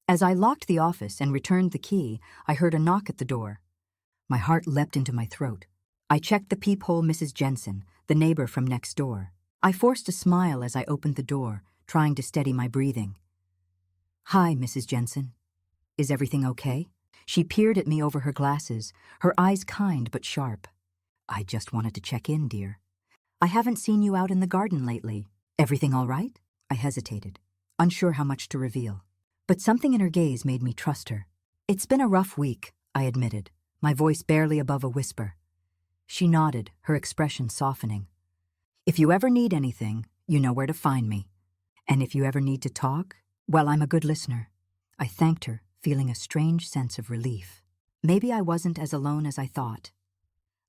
As I locked the office and returned the key, I heard a knock at the door. My heart leapt into my throat. I checked the peephole Mrs. Jensen, the neighbor from next door. I forced a smile as I opened the door, trying to steady my breathing. "Hi, Mrs. Jensen. Is everything okay?" She peered at me over her glasses, her eyes kind but sharp. "I just wanted to check in, dear. I haven't seen you out in the garden lately. Everything all right?" I hesitated, unsure how much to reveal. But something in her gaze made me trust her. "It's been a rough week," I admitted, my voice barely above a whisper. She nodded, her expression softening. "If you ever need anything, you know where to find me. And if you ever need to talk, well, I'm a good listener." I thanked her, feeling a strange sense of relief. Maybe I wasn't as alone as I thought.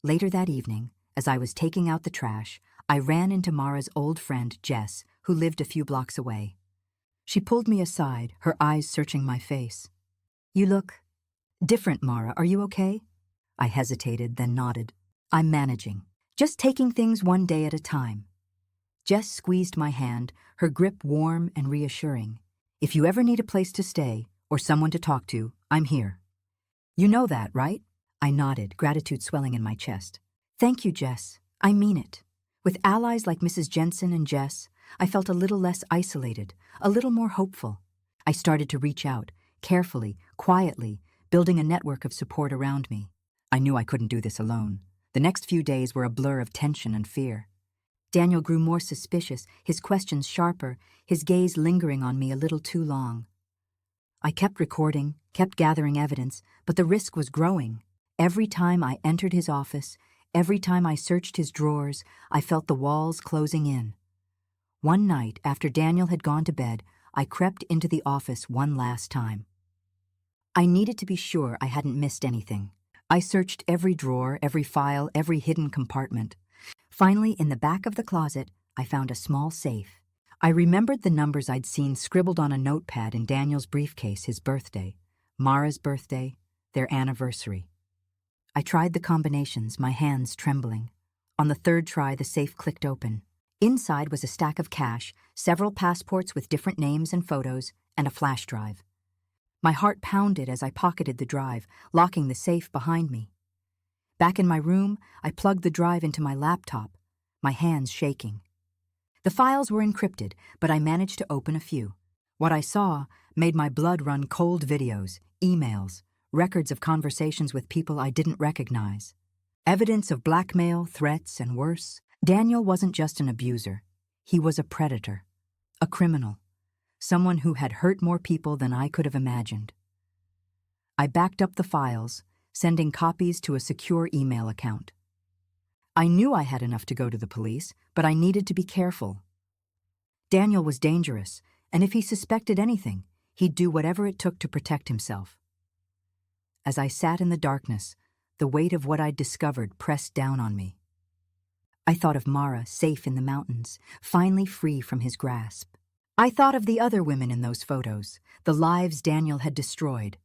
Later that evening, as I was taking out the trash, I ran into Mara's old friend, Jess, who lived a few blocks away. She pulled me aside, her eyes searching my face. "You look different, Mara. Are you okay?" I hesitated, then nodded. "I'm managing. Just taking things one day at a time." Jess squeezed my hand, her grip warm and reassuring. "If you ever need a place to stay or someone to talk to, I'm here. You know that, right?" I nodded, gratitude swelling in my chest. "Thank you, Jess. I mean it. With allies like Mrs. Jensen and Jess, I felt a little less isolated, a little more hopeful. I started to reach out, carefully, quietly, building a network of support around me. I knew I couldn't do this alone. The next few days were a blur of tension and fear. Daniel grew more suspicious, his questions sharper, his gaze lingering on me a little too long. I kept recording, kept gathering evidence, but the risk was growing. Every time I entered his office, every time I searched his drawers, I felt the walls closing in. One night, after Daniel had gone to bed, I crept into the office one last time. I needed to be sure I hadn't missed anything. I searched every drawer, every file, every hidden compartment. Finally, in the back of the closet, I found a small safe. I remembered the numbers I'd seen scribbled on a notepad in Daniel's briefcase, his birthday, Mara's birthday, their anniversary. I tried the combinations, my hands trembling. On the third try, the safe clicked open. Inside was a stack of cash, several passports with different names and photos, and a flash drive. My heart pounded as I pocketed the drive, locking the safe behind me. Back in my room, I plugged the drive into my laptop, my hands shaking. The files were encrypted, but I managed to open a few. What I saw made my blood run cold: videos, emails, records of conversations with people I didn't recognize. Evidence of blackmail, threats, and worse. Daniel wasn't just an abuser. He was a predator, a criminal, someone who had hurt more people than I could have imagined. I backed up the files, sending copies to a secure email account. I knew I had enough to go to the police, but I needed to be careful. Daniel was dangerous, and if he suspected anything, he'd do whatever it took to protect himself. As I sat in the darkness, the weight of what I'd discovered pressed down on me. I thought of Mara, safe in the mountains, finally free from his grasp. I thought of the other women in those photos, the lives Daniel had destroyed.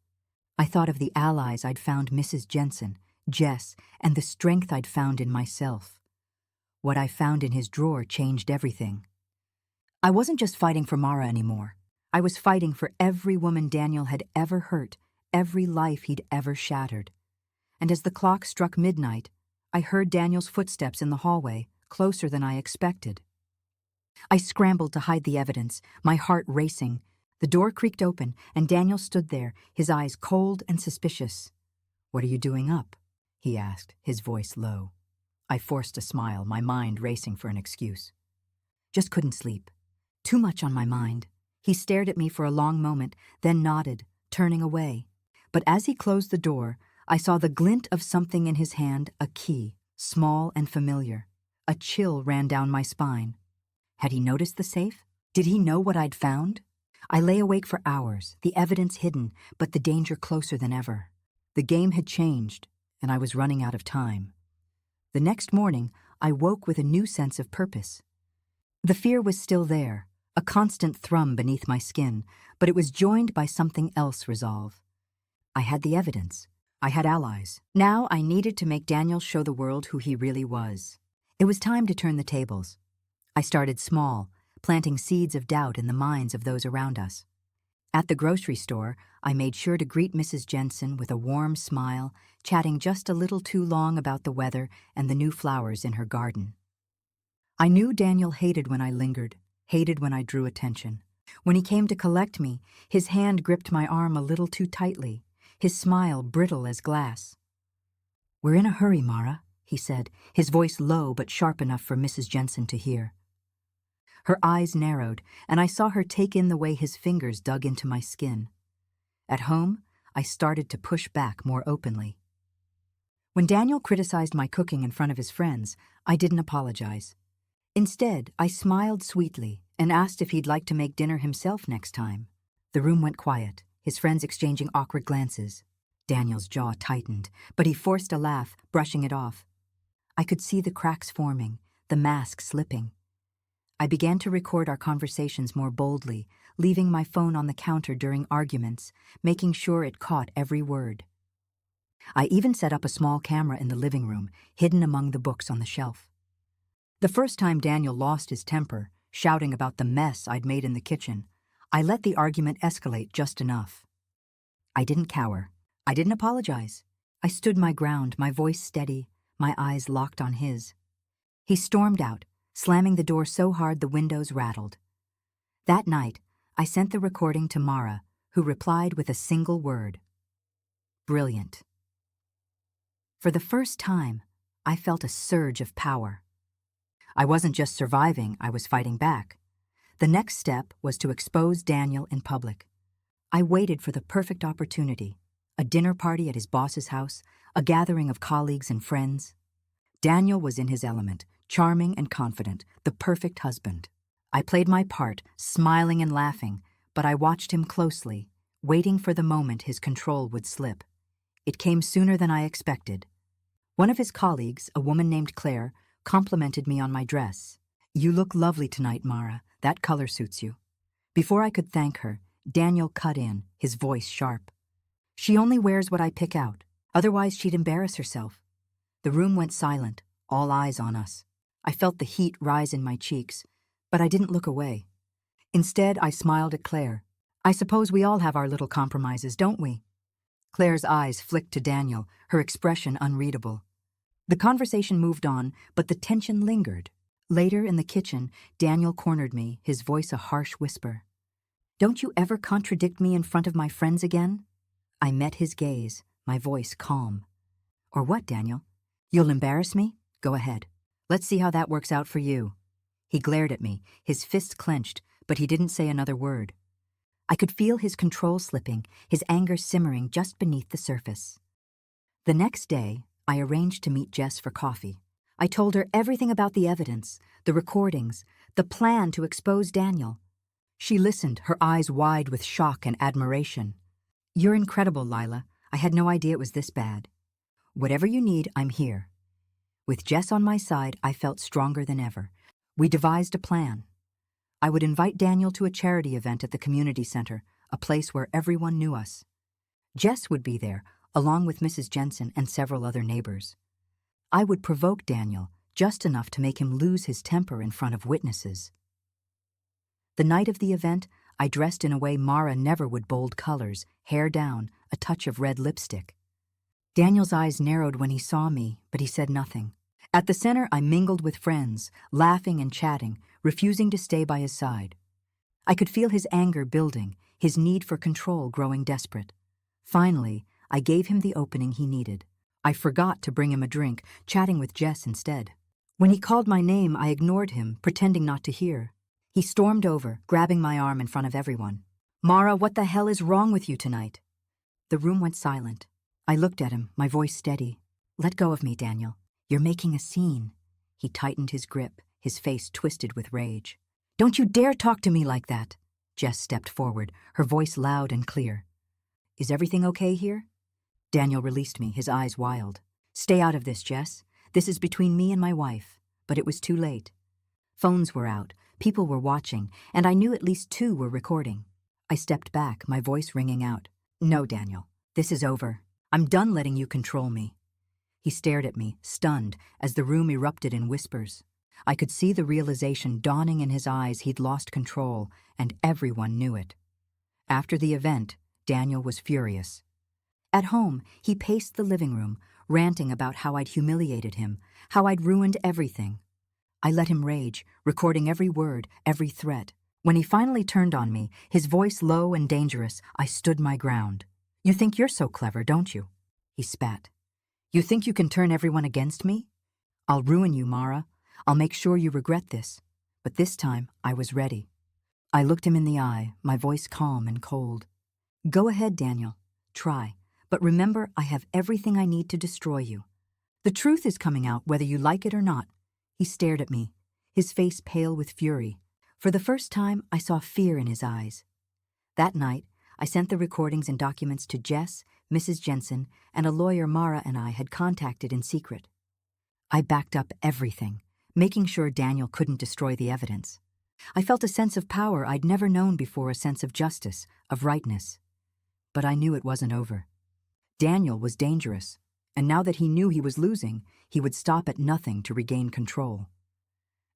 I thought of the allies I'd found, Mrs. Jensen, Jess, and the strength I'd found in myself. What I found in his drawer changed everything. I wasn't just fighting for Mara anymore. I was fighting for every woman Daniel had ever hurt, every life he'd ever shattered. And as the clock struck midnight, I heard Daniel's footsteps in the hallway, closer than I expected. I scrambled to hide the evidence, my heart racing. The door creaked open, and Daniel stood there, his eyes cold and suspicious. "What are you doing up?" he asked, his voice low. I forced a smile, my mind racing for an excuse. "Just couldn't sleep. Too much on my mind." He stared at me for a long moment, then nodded, turning away. But as he closed the door, I saw the glint of something in his hand, a key, small and familiar. A chill ran down my spine. Had he noticed the safe? Did he know what I'd found? I lay awake for hours, the evidence hidden, but the danger closer than ever. The game had changed, and I was running out of time. The next morning, I woke with a new sense of purpose. The fear was still there, a constant thrum beneath my skin, but it was joined by something else: resolve. I had the evidence. I had allies. Now I needed to make Daniel show the world who he really was. It was time to turn the tables. I started small, planting seeds of doubt in the minds of those around us. At the grocery store, I made sure to greet Mrs. Jensen with a warm smile, chatting just a little too long about the weather and the new flowers in her garden. I knew Daniel hated when I lingered, hated when I drew attention. When he came to collect me, his hand gripped my arm a little too tightly, his smile brittle as glass. "We're in a hurry, Mara," he said, his voice low but sharp enough for Mrs. Jensen to hear. Her eyes narrowed, and I saw her take in the way his fingers dug into my skin. At home, I started to push back more openly. When Daniel criticized my cooking in front of his friends, I didn't apologize. Instead, I smiled sweetly and asked if he'd like to make dinner himself next time. The room went quiet, his friends exchanging awkward glances. Daniel's jaw tightened, but he forced a laugh, brushing it off. I could see the cracks forming, the mask slipping. I began to record our conversations more boldly, leaving my phone on the counter during arguments, making sure it caught every word. I even set up a small camera in the living room, hidden among the books on the shelf. The first time Daniel lost his temper, shouting about the mess I'd made in the kitchen, I let the argument escalate just enough. I didn't cower. I didn't apologize. I stood my ground, my voice steady, my eyes locked on his. He stormed out, slamming the door so hard the windows rattled. That night, I sent the recording to Mara, who replied with a single word: "Brilliant." For the first time, I felt a surge of power. I wasn't just surviving, I was fighting back. The next step was to expose Daniel in public. I waited for the perfect opportunity: a dinner party at his boss's house, a gathering of colleagues and friends. Daniel was in his element, charming and confident, the perfect husband. I played my part, smiling and laughing, but I watched him closely, waiting for the moment his control would slip. It came sooner than I expected. One of his colleagues, a woman named Claire, complimented me on my dress. "You look lovely tonight, Mara. That color suits you." Before I could thank her, Daniel cut in, his voice sharp. "She only wears what I pick out. Otherwise, she'd embarrass herself." The room went silent, all eyes on us. I felt the heat rise in my cheeks, but I didn't look away. Instead, I smiled at Claire. "I suppose we all have our little compromises, don't we?" Claire's eyes flicked to Daniel, her expression unreadable. The conversation moved on, but the tension lingered. Later, in the kitchen, Daniel cornered me, his voice a harsh whisper. "Don't you ever contradict me in front of my friends again?" I met his gaze, my voice calm. "Or what, Daniel? You'll embarrass me? Go ahead. Let's see how that works out for you." He glared at me, his fist clenched, but he didn't say another word. I could feel his control slipping, his anger simmering just beneath the surface. The next day, I arranged to meet Jess for coffee. I told her everything about the evidence, the recordings, the plan to expose Daniel. She listened, her eyes wide with shock and admiration. "You're incredible, Lila. I had no idea it was this bad. Whatever you need, I'm here." With Jess on my side, I felt stronger than ever. We devised a plan. I would invite Daniel to a charity event at the community center, a place where everyone knew us. Jess would be there, along with Mrs. Jensen and several other neighbors. I would provoke Daniel, just enough to make him lose his temper in front of witnesses. The night of the event, I dressed in a way Mara never would: bold colors, hair down, a touch of red lipstick. Daniel's eyes narrowed when he saw me, but he said nothing. At the center, I mingled with friends, laughing and chatting, refusing to stay by his side. I could feel his anger building, his need for control growing desperate. Finally, I gave him the opening he needed. I forgot to bring him a drink, chatting with Jess instead. When he called my name, I ignored him, pretending not to hear. He stormed over, grabbing my arm in front of everyone. "Mara, what the hell is wrong with you tonight?" The room went silent. I looked at him, my voice steady. "Let go of me, Daniel. You're making a scene." He tightened his grip, his face twisted with rage. "Don't you dare talk to me like that." Jess stepped forward, her voice loud and clear. "Is everything okay here?" Daniel released me, his eyes wild. "Stay out of this, Jess. This is between me and my wife." But it was too late. Phones were out, people were watching, and I knew at least 2 were recording. I stepped back, my voice ringing out. "No, Daniel, this is over. I'm done letting you control me." He stared at me, stunned, as the room erupted in whispers. I could see the realization dawning in his eyes he'd lost control, and everyone knew it. After the event, Daniel was furious. At home, he paced the living room, ranting about how I'd humiliated him, how I'd ruined everything. I let him rage, recording every word, every threat. When he finally turned on me, his voice low and dangerous, I stood my ground. "You think you're so clever, don't you?" He spat. "You think you can turn everyone against me? I'll ruin you, Mara. I'll make sure you regret this." But this time, I was ready. I looked him in the eye, my voice calm and cold. "Go ahead, Daniel. Try. But remember, I have everything I need to destroy you. The truth is coming out whether you like it or not." He stared at me, his face pale with fury. For the first time, I saw fear in his eyes. That night, I sent the recordings and documents to Jess, Mrs. Jensen, and a lawyer Mara and I had contacted in secret. I backed up everything, making sure Daniel couldn't destroy the evidence. I felt a sense of power I'd never known before, a sense of justice, of rightness. But I knew it wasn't over. Daniel was dangerous, and now that he knew he was losing, he would stop at nothing to regain control.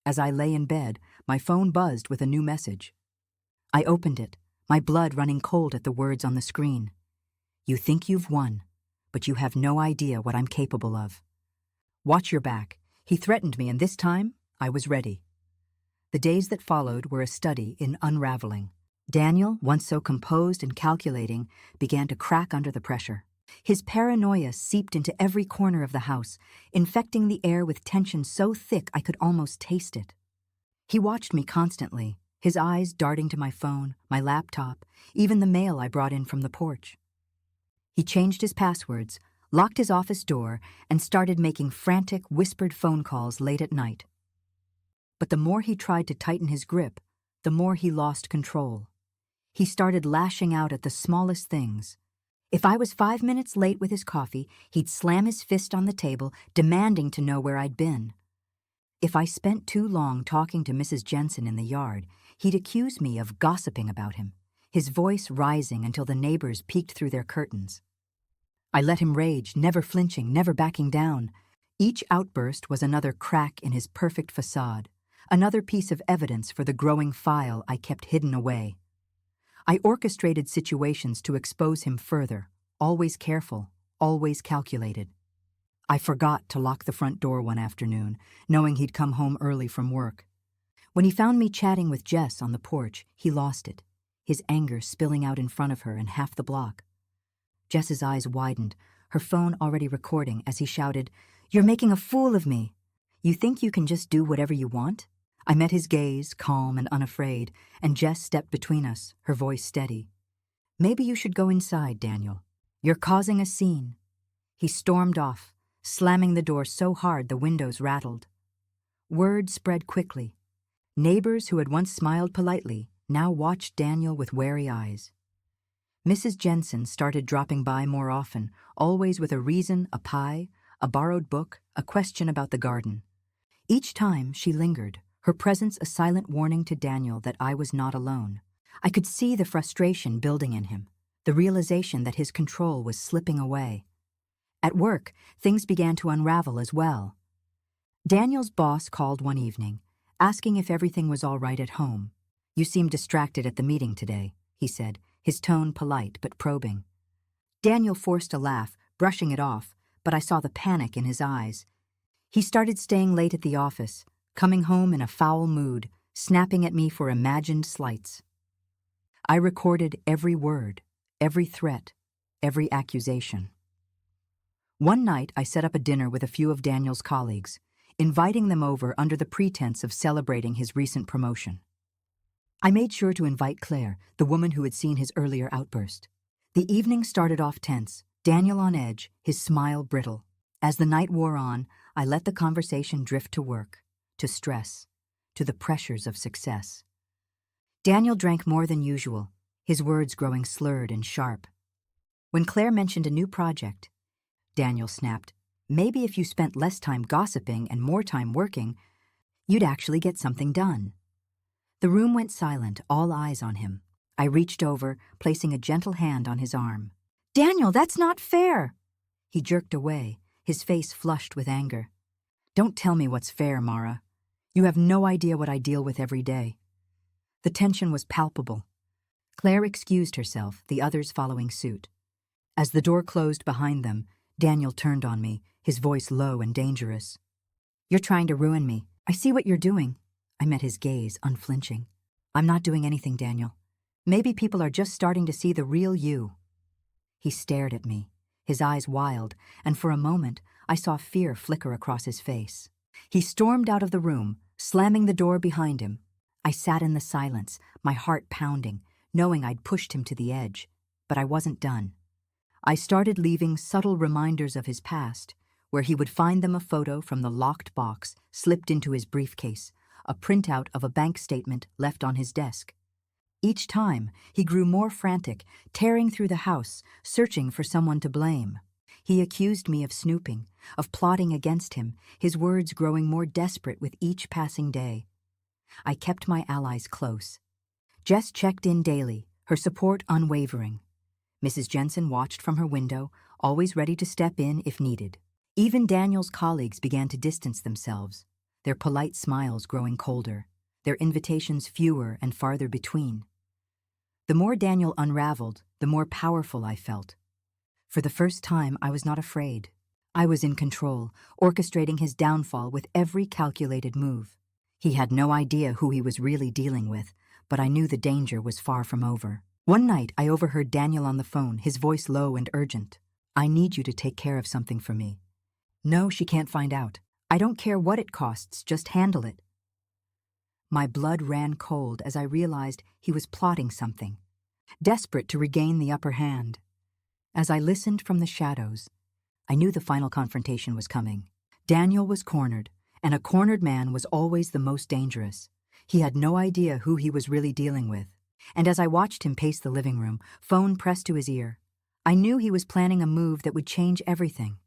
As I lay in bed, my phone buzzed with a new message. I opened it, my blood running cold at the words on the screen. "You think you've won, but you have no idea what I'm capable of. Watch your back." He threatened me, and this time, I was ready. The days that followed were a study in unraveling. Daniel, once so composed and calculating, began to crack under the pressure. His paranoia seeped into every corner of the house, infecting the air with tension so thick I could almost taste it. He watched me constantly, his eyes darting to my phone, my laptop, even the mail I brought in from the porch. He changed his passwords, locked his office door, and started making frantic, whispered phone calls late at night. But the more he tried to tighten his grip, the more he lost control. He started lashing out at the smallest things. If I was 5 minutes late with his coffee, he'd slam his fist on the table, demanding to know where I'd been. If I spent too long talking to Mrs. Jensen in the yard, he'd accuse me of gossiping about him, his voice rising until the neighbors peeked through their curtains. I let him rage, never flinching, never backing down. Each outburst was another crack in his perfect facade, another piece of evidence for the growing file I kept hidden away. I orchestrated situations to expose him further, always careful, always calculated. I forgot to lock the front door one afternoon, knowing he'd come home early from work. When he found me chatting with Jess on the porch, he lost it, his anger spilling out in front of her and half the block. Jess's eyes widened, her phone already recording, as he shouted, "You're making a fool of me. You think you can just do whatever you want?" I met his gaze, calm and unafraid, and Jess stepped between us, her voice steady. "Maybe you should go inside, Daniel. You're causing a scene." He stormed off, slamming the door so hard the windows rattled. Word spread quickly. Neighbors who had once smiled politely now watched Daniel with wary eyes. Mrs. Jensen started dropping by more often, always with a reason, a pie, a borrowed book, a question about the garden. Each time she lingered, her presence a silent warning to Daniel that I was not alone. I could see the frustration building in him, the realization that his control was slipping away. At work, things began to unravel as well. Daniel's boss called one evening, asking if everything was all right at home. "You seem distracted at the meeting today," he said, his tone polite but probing. Daniel forced a laugh, brushing it off, but I saw the panic in his eyes. He started staying late at the office, coming home in a foul mood, snapping at me for imagined slights. I recorded every word, every threat, every accusation. One night, I set up a dinner with a few of Daniel's colleagues, inviting them over under the pretense of celebrating his recent promotion. I made sure to invite Claire, the woman who had seen his earlier outburst. The evening started off tense, Daniel on edge, his smile brittle. As the night wore on, I let the conversation drift to work, to stress, to the pressures of success. Daniel drank more than usual, his words growing slurred and sharp. When Claire mentioned a new project, Daniel snapped, "Maybe if you spent less time gossiping and more time working, you'd actually get something done." The room went silent, all eyes on him. I reached over, placing a gentle hand on his arm. "Daniel, that's not fair!" He jerked away, his face flushed with anger. "Don't tell me what's fair, Mara. You have no idea what I deal with every day." The tension was palpable. Claire excused herself, the others following suit. As the door closed behind them, Daniel turned on me, his voice low and dangerous. "You're trying to ruin me. I see what you're doing." I met his gaze, unflinching. "I'm not doing anything, Daniel. Maybe people are just starting to see the real you." He stared at me, his eyes wild, and for a moment I saw fear flicker across his face. He stormed out of the room, slamming the door behind him. I sat in the silence, my heart pounding, knowing I'd pushed him to the edge. But I wasn't done. I started leaving subtle reminders of his past, where he would find them a photo from the locked box slipped into his briefcase, a printout of a bank statement left on his desk. Each time, he grew more frantic, tearing through the house, searching for someone to blame. He accused me of snooping, of plotting against him, his words growing more desperate with each passing day. I kept my allies close. Jess checked in daily, her support unwavering. Mrs. Jensen watched from her window, always ready to step in if needed. Even Daniel's colleagues began to distance themselves, their polite smiles growing colder, their invitations fewer and farther between. The more Daniel unraveled, the more powerful I felt. For the first time, I was not afraid. I was in control, orchestrating his downfall with every calculated move. He had no idea who he was really dealing with, but I knew the danger was far from over. One night, I overheard Daniel on the phone, his voice low and urgent. "I need you to take care of something for me." "No, she can't find out. I don't care what it costs, just handle it." My blood ran cold as I realized he was plotting something, desperate to regain the upper hand. As I listened from the shadows, I knew the final confrontation was coming. Daniel was cornered, and a cornered man was always the most dangerous. He had no idea who he was really dealing with. And as I watched him pace the living room, phone pressed to his ear, I knew he was planning a move that would change everything.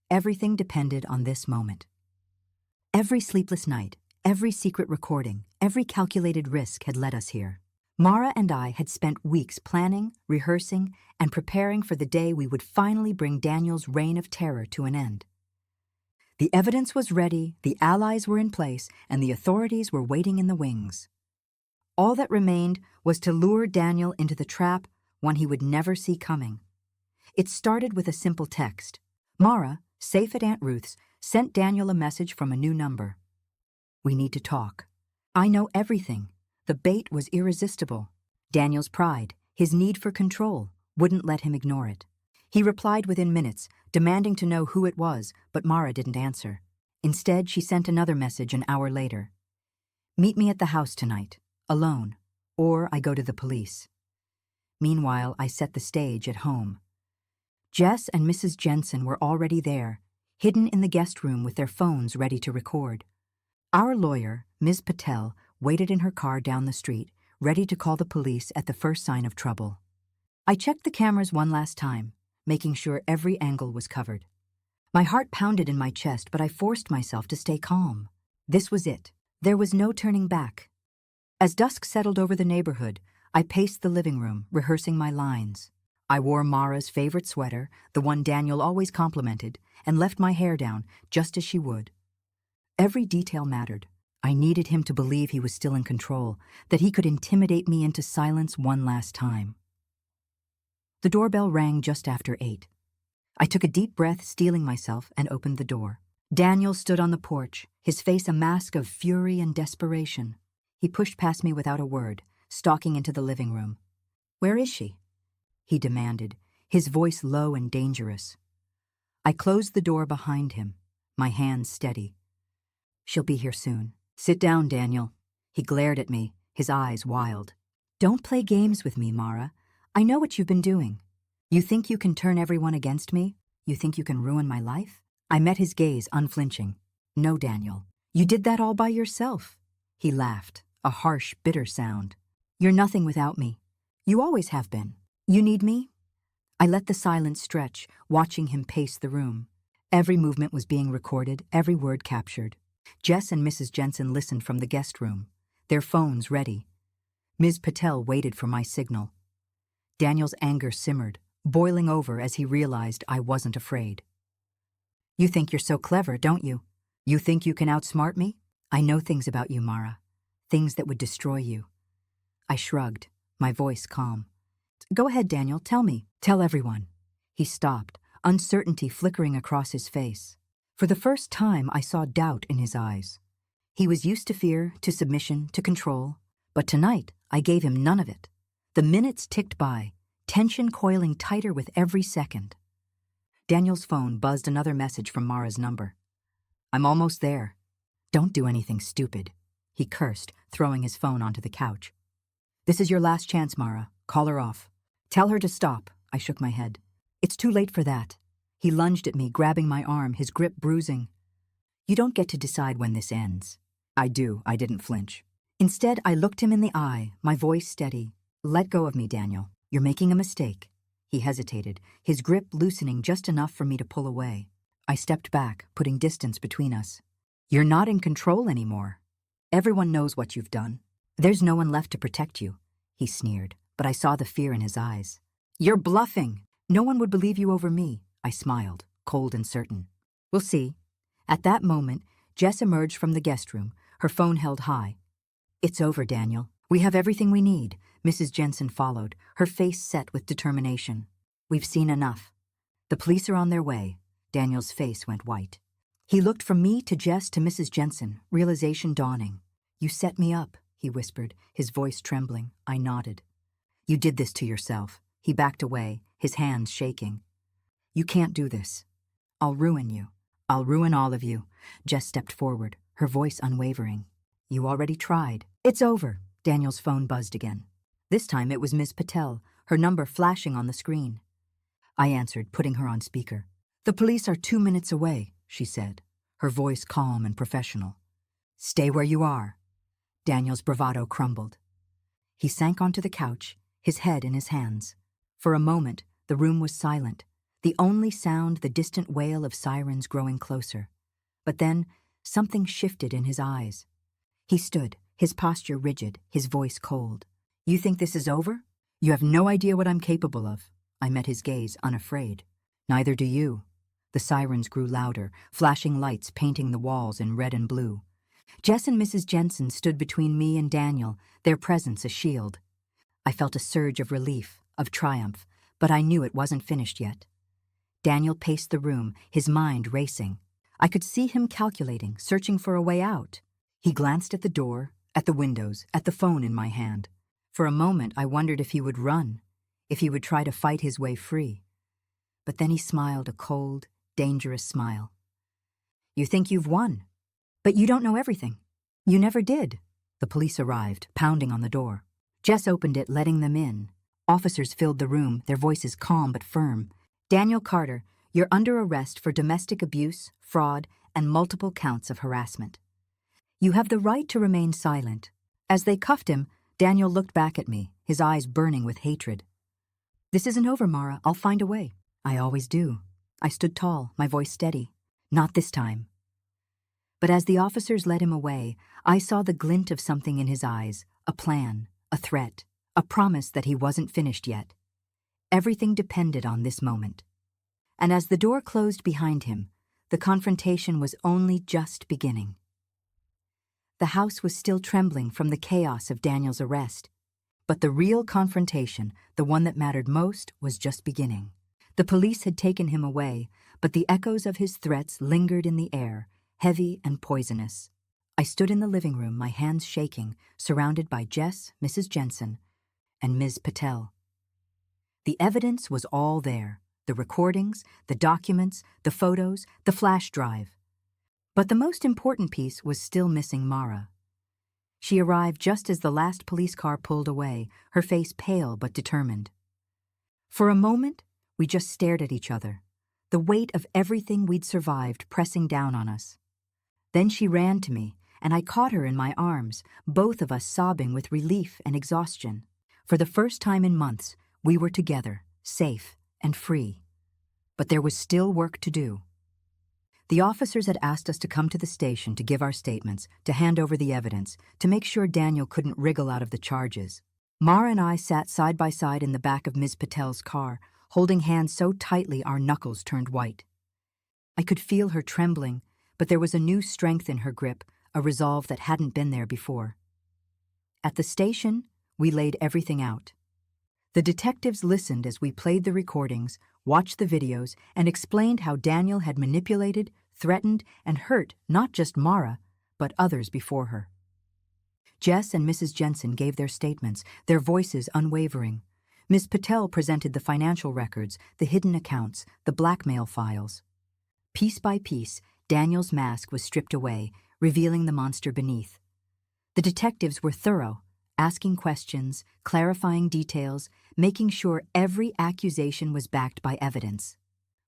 Everything depended on this moment. Every sleepless night, every secret recording, every calculated risk had led us here. Mara and I had spent weeks planning, rehearsing, and preparing for the day we would finally bring Daniel's reign of terror to an end. The evidence was ready, the allies were in place, and the authorities were waiting in the wings. All that remained was to lure Daniel into the trap, one he would never see coming. It started with a simple text. Mara, safe at Aunt Ruth's, sent Daniel a message from a new number. "We need to talk. I know everything." The bait was irresistible. Daniel's pride, his need for control, wouldn't let him ignore it. He replied within minutes, demanding to know who it was, but Mara didn't answer. Instead, she sent another message an hour later. "Meet me at the house tonight, alone, or I go to the police." Meanwhile, I set the stage at home. Jess and Mrs. Jensen were already there, hidden in the guest room with their phones ready to record. Our lawyer, Ms. Patel, waited in her car down the street, ready to call the police at the first sign of trouble. I checked the cameras one last time, making sure every angle was covered. My heart pounded in my chest, but I forced myself to stay calm. This was it. There was no turning back. As dusk settled over the neighborhood, I paced the living room, rehearsing my lines. I wore Mara's favorite sweater, the one Daniel always complimented, and left my hair down, just as she would. Every detail mattered. I needed him to believe he was still in control, that he could intimidate me into silence one last time. The doorbell rang just after 8. I took a deep breath, steeling myself, and opened the door. Daniel stood on the porch, his face a mask of fury and desperation. He pushed past me without a word, stalking into the living room. "Where is she?" he demanded, his voice low and dangerous. I closed the door behind him, my hands steady. "She'll be here soon." "Sit down, Daniel." He glared at me, his eyes wild. "Don't play games with me, Mara. I know what you've been doing. You think you can turn everyone against me? You think you can ruin my life?" I met his gaze, unflinching. "No, Daniel. You did that all by yourself." He laughed, a harsh, bitter sound. "You're nothing without me. You always have been. You need me?" I let the silence stretch, watching him pace the room. Every movement was being recorded, every word captured. Jess and Mrs. Jensen listened from the guest room, their phones ready. Ms. Patel waited for my signal. Daniel's anger simmered, boiling over as he realized I wasn't afraid. "You think you're so clever, don't you? You think you can outsmart me? I know things about you, Mara. Things that would destroy you." I shrugged. my voice calm. Go ahead, Daniel, tell me. Tell everyone. He stopped, uncertainty flickering across his face. For the first time, I saw doubt in his eyes. He was used to fear, to submission, to control. But tonight, I gave him none of it. The minutes ticked by, tension coiling tighter with every second. Daniel's phone buzzed another message from Mara's number. I'm almost there. Don't do anything stupid, he cursed, throwing his phone onto the couch. This is your last chance, Mara. Call her off. Tell her to stop, I shook my head. It's too late for that. He lunged at me, grabbing my arm, his grip bruising. You don't get to decide when this ends. I do, I didn't flinch. Instead, I looked him in the eye, my voice steady. Let go of me, Daniel. You're making a mistake. He hesitated, his grip loosening just enough for me to pull away. I stepped back, putting distance between us. You're not in control anymore. Everyone knows what you've done. There's no one left to protect you, he sneered, but I saw the fear in his eyes. You're bluffing. No one would believe you over me, I smiled, cold and certain. We'll see. At that moment, Jess emerged from the guest room, her phone held high. It's over, Daniel. We have everything we need. Mrs. Jensen followed, her face set with determination. We've seen enough. The police are on their way. Daniel's face went white. He looked from me to Jess to Mrs. Jensen, realization dawning. You set me up, he whispered, his voice trembling. I nodded. You did this to yourself. He backed away, his hands shaking. You can't do this. I'll ruin you. I'll ruin all of you. Jess stepped forward, her voice unwavering. You already tried. It's over. Daniel's phone buzzed again. This time it was Ms. Patel, her number flashing on the screen. I answered, putting her on speaker. The police are 2 minutes away, she said, her voice calm and professional. Stay where you are. Daniel's bravado crumbled. He sank onto the couch, his head in his hands. For a moment, the room was silent, the only sound the distant wail of sirens growing closer. But then, something shifted in his eyes. He stood, his posture rigid, his voice cold. You think this is over? You have no idea what I'm capable of. I met his gaze, unafraid. Neither do you. The sirens grew louder, flashing lights painting the walls in red and blue. Jess and Mrs. Jensen stood between me and Daniel, their presence a shield. I felt a surge of relief, of triumph, but I knew it wasn't finished yet. Daniel paced the room, his mind racing. I could see him calculating, searching for a way out. He glanced at the door, at the windows, at the phone in my hand. For a moment, I wondered if he would run, if he would try to fight his way free. But then he smiled a cold, dangerous smile. You think you've won, but you don't know everything. You never did. The police arrived, pounding on the door. Jess opened it, letting them in. Officers filled the room, their voices calm but firm. Daniel Carter, you're under arrest for domestic abuse, fraud, and multiple counts of harassment. You have the right to remain silent. As they cuffed him, Daniel looked back at me, his eyes burning with hatred. This isn't over, Mara. I'll find a way. I always do. I stood tall, my voice steady. Not this time. But as the officers led him away, I saw the glint of something in his eyes, a plan, a threat, a promise that he wasn't finished yet. Everything depended on this moment. And as the door closed behind him, the confrontation was only just beginning. The house was still trembling from the chaos of Daniel's arrest. But the real confrontation, the one that mattered most, was just beginning. The police had taken him away, but the echoes of his threats lingered in the air, heavy and poisonous. I stood in the living room, my hands shaking, surrounded by Jess, Mrs. Jensen, and Ms. Patel. The evidence was all there, the recordings, the documents, the photos, the flash drive. But the most important piece was still missing Mara. She arrived just as the last police car pulled away, her face pale but determined. For a moment, we just stared at each other, the weight of everything we'd survived pressing down on us. Then she ran to me, and I caught her in my arms, both of us sobbing with relief and exhaustion. For the first time in months, we were together, safe and free. But there was still work to do. The officers had asked us to come to the station to give our statements, to hand over the evidence, to make sure Daniel couldn't wriggle out of the charges. Mara and I sat side by side in the back of Ms. Patel's car, holding hands so tightly our knuckles turned white. I could feel her trembling, but there was a new strength in her grip, a resolve that hadn't been there before. At the station, We laid everything out. The detectives listened as we played the recordings, watched the videos, and explained how Daniel had manipulated, threatened, and hurt not just Mara, but others before her. Jess and Mrs. Jensen gave their statements, their voices unwavering. Ms. Patel presented the financial records, the hidden accounts, the blackmail files. Piece by piece, Daniel's mask was stripped away, revealing the monster beneath. The detectives were thorough, asking questions, clarifying details, making sure every accusation was backed by evidence.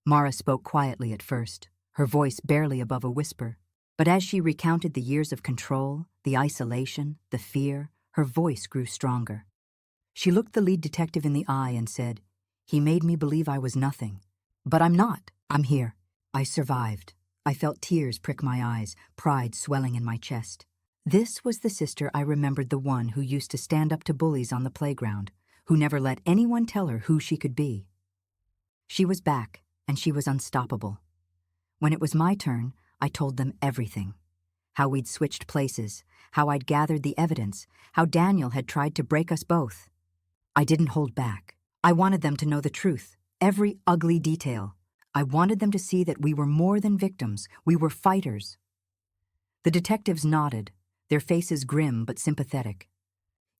Mara spoke quietly at first, her voice barely above a whisper. But as she recounted the years of control, the isolation, the fear, her voice grew stronger. She looked the lead detective in the eye and said, "He made me believe I was nothing. But I'm not. I'm here. I survived." I felt tears prick my eyes, pride swelling in my chest. This was the sister I remembered, the one who used to stand up to bullies on the playground, who never let anyone tell her who she could be. She was back, and she was unstoppable. When it was my turn, I told them everything. How we'd switched places, how I'd gathered the evidence, how Daniel had tried to break us both. I didn't hold back. I wanted them to know the truth, every ugly detail. I wanted them to see that we were more than victims, we were fighters. The detectives nodded, their faces grim but sympathetic.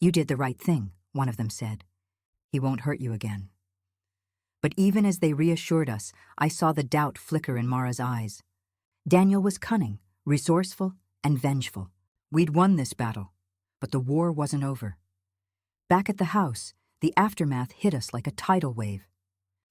"You did the right thing," one of them said. "He won't hurt you again." But even as they reassured us, I saw the doubt flicker in Mara's eyes. Daniel was cunning, resourceful, and vengeful. We'd won this battle, but the war wasn't over. Back at the house, the aftermath hit us like a tidal wave.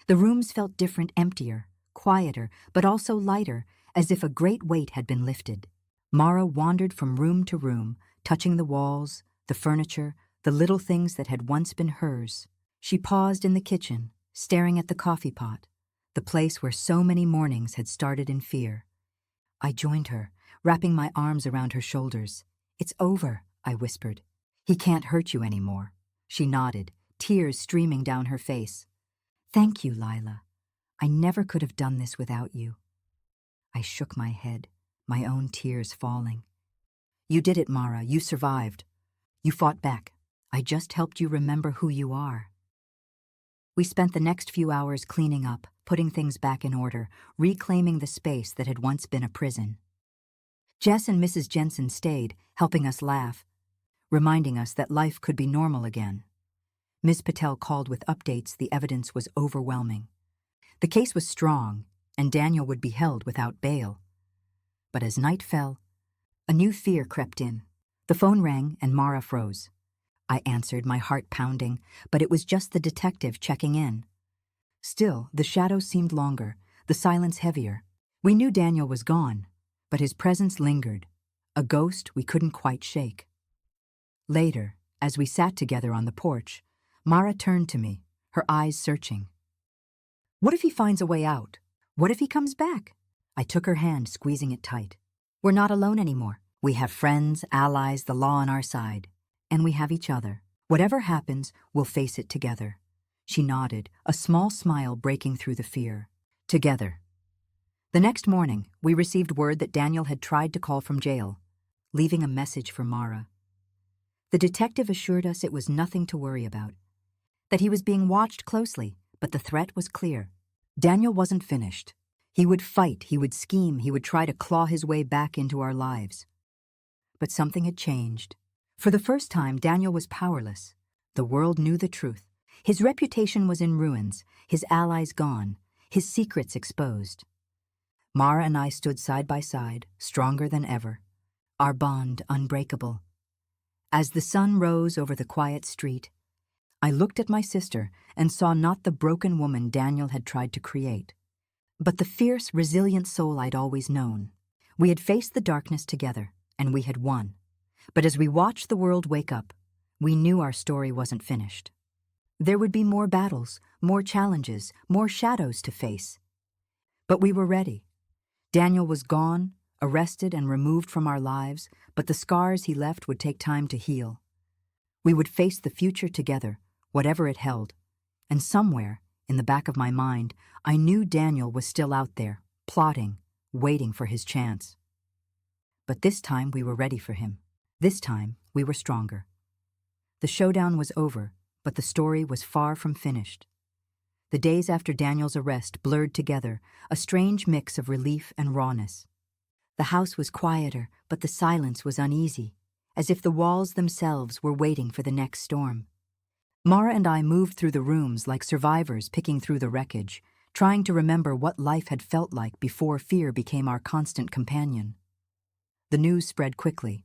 The rooms felt different, emptier, quieter, but also lighter, as if a great weight had been lifted. Mara wandered from room to room, touching the walls, the furniture, the little things that had once been hers. She paused in the kitchen, staring at the coffee pot, the place where so many mornings had started in fear. I joined her, wrapping my arms around her shoulders. "It's over," I whispered. "He can't hurt you anymore." She nodded, tears streaming down her face. "Thank you, Lila. I never could have done this without you." I shook my head, my own tears falling. "You did it, Mara. You survived. You fought back. I just helped you remember who you are." We spent the next few hours cleaning up, putting things back in order, reclaiming the space that had once been a prison. Jess and Mrs. Jensen stayed, helping us laugh, reminding us that life could be normal again. Ms. Patel called with updates. The evidence was overwhelming. The case was strong, and Daniel would be held without bail. But as night fell, a new fear crept in. The phone rang and Mara froze. I answered, my heart pounding, but it was just the detective checking in. Still, the shadows seemed longer, the silence heavier. We knew Daniel was gone, but his presence lingered, a ghost we couldn't quite shake. Later, as we sat together on the porch, Mara turned to me, her eyes searching. "What if he finds a way out? What if he comes back?" I took her hand, squeezing it tight. "We're not alone anymore. We have friends, allies, the law on our side. And we have each other. Whatever happens, we'll face it together." She nodded, a small smile breaking through the fear. Together. The next morning, we received word that Daniel had tried to call from jail, leaving a message for Mara. The detective assured us it was nothing to worry about, that he was being watched closely, but the threat was clear. Daniel wasn't finished. He would fight, he would scheme, he would try to claw his way back into our lives. But something had changed. For the first time, Daniel was powerless. The world knew the truth. His reputation was in ruins, his allies gone, his secrets exposed. Mara and I stood side by side, stronger than ever, our bond unbreakable. As the sun rose over the quiet street, I looked at my sister and saw not the broken woman Daniel had tried to create, but the fierce, resilient soul I'd always known. We had faced the darkness together, and we had won. But as we watched the world wake up, we knew our story wasn't finished. There would be more battles, more challenges, more shadows to face. But we were ready. Daniel was gone, arrested and removed from our lives, but the scars he left would take time to heal. We would face the future together, whatever it held. And somewhere, in the back of my mind, I knew Daniel was still out there, plotting, waiting for his chance. But this time we were ready for him. This time we were stronger. The showdown was over, but the story was far from finished. The days after Daniel's arrest blurred together, a strange mix of relief and rawness. The house was quieter, but the silence was uneasy, as if the walls themselves were waiting for the next storm. Mara and I moved through the rooms like survivors picking through the wreckage, trying to remember what life had felt like before fear became our constant companion. The news spread quickly.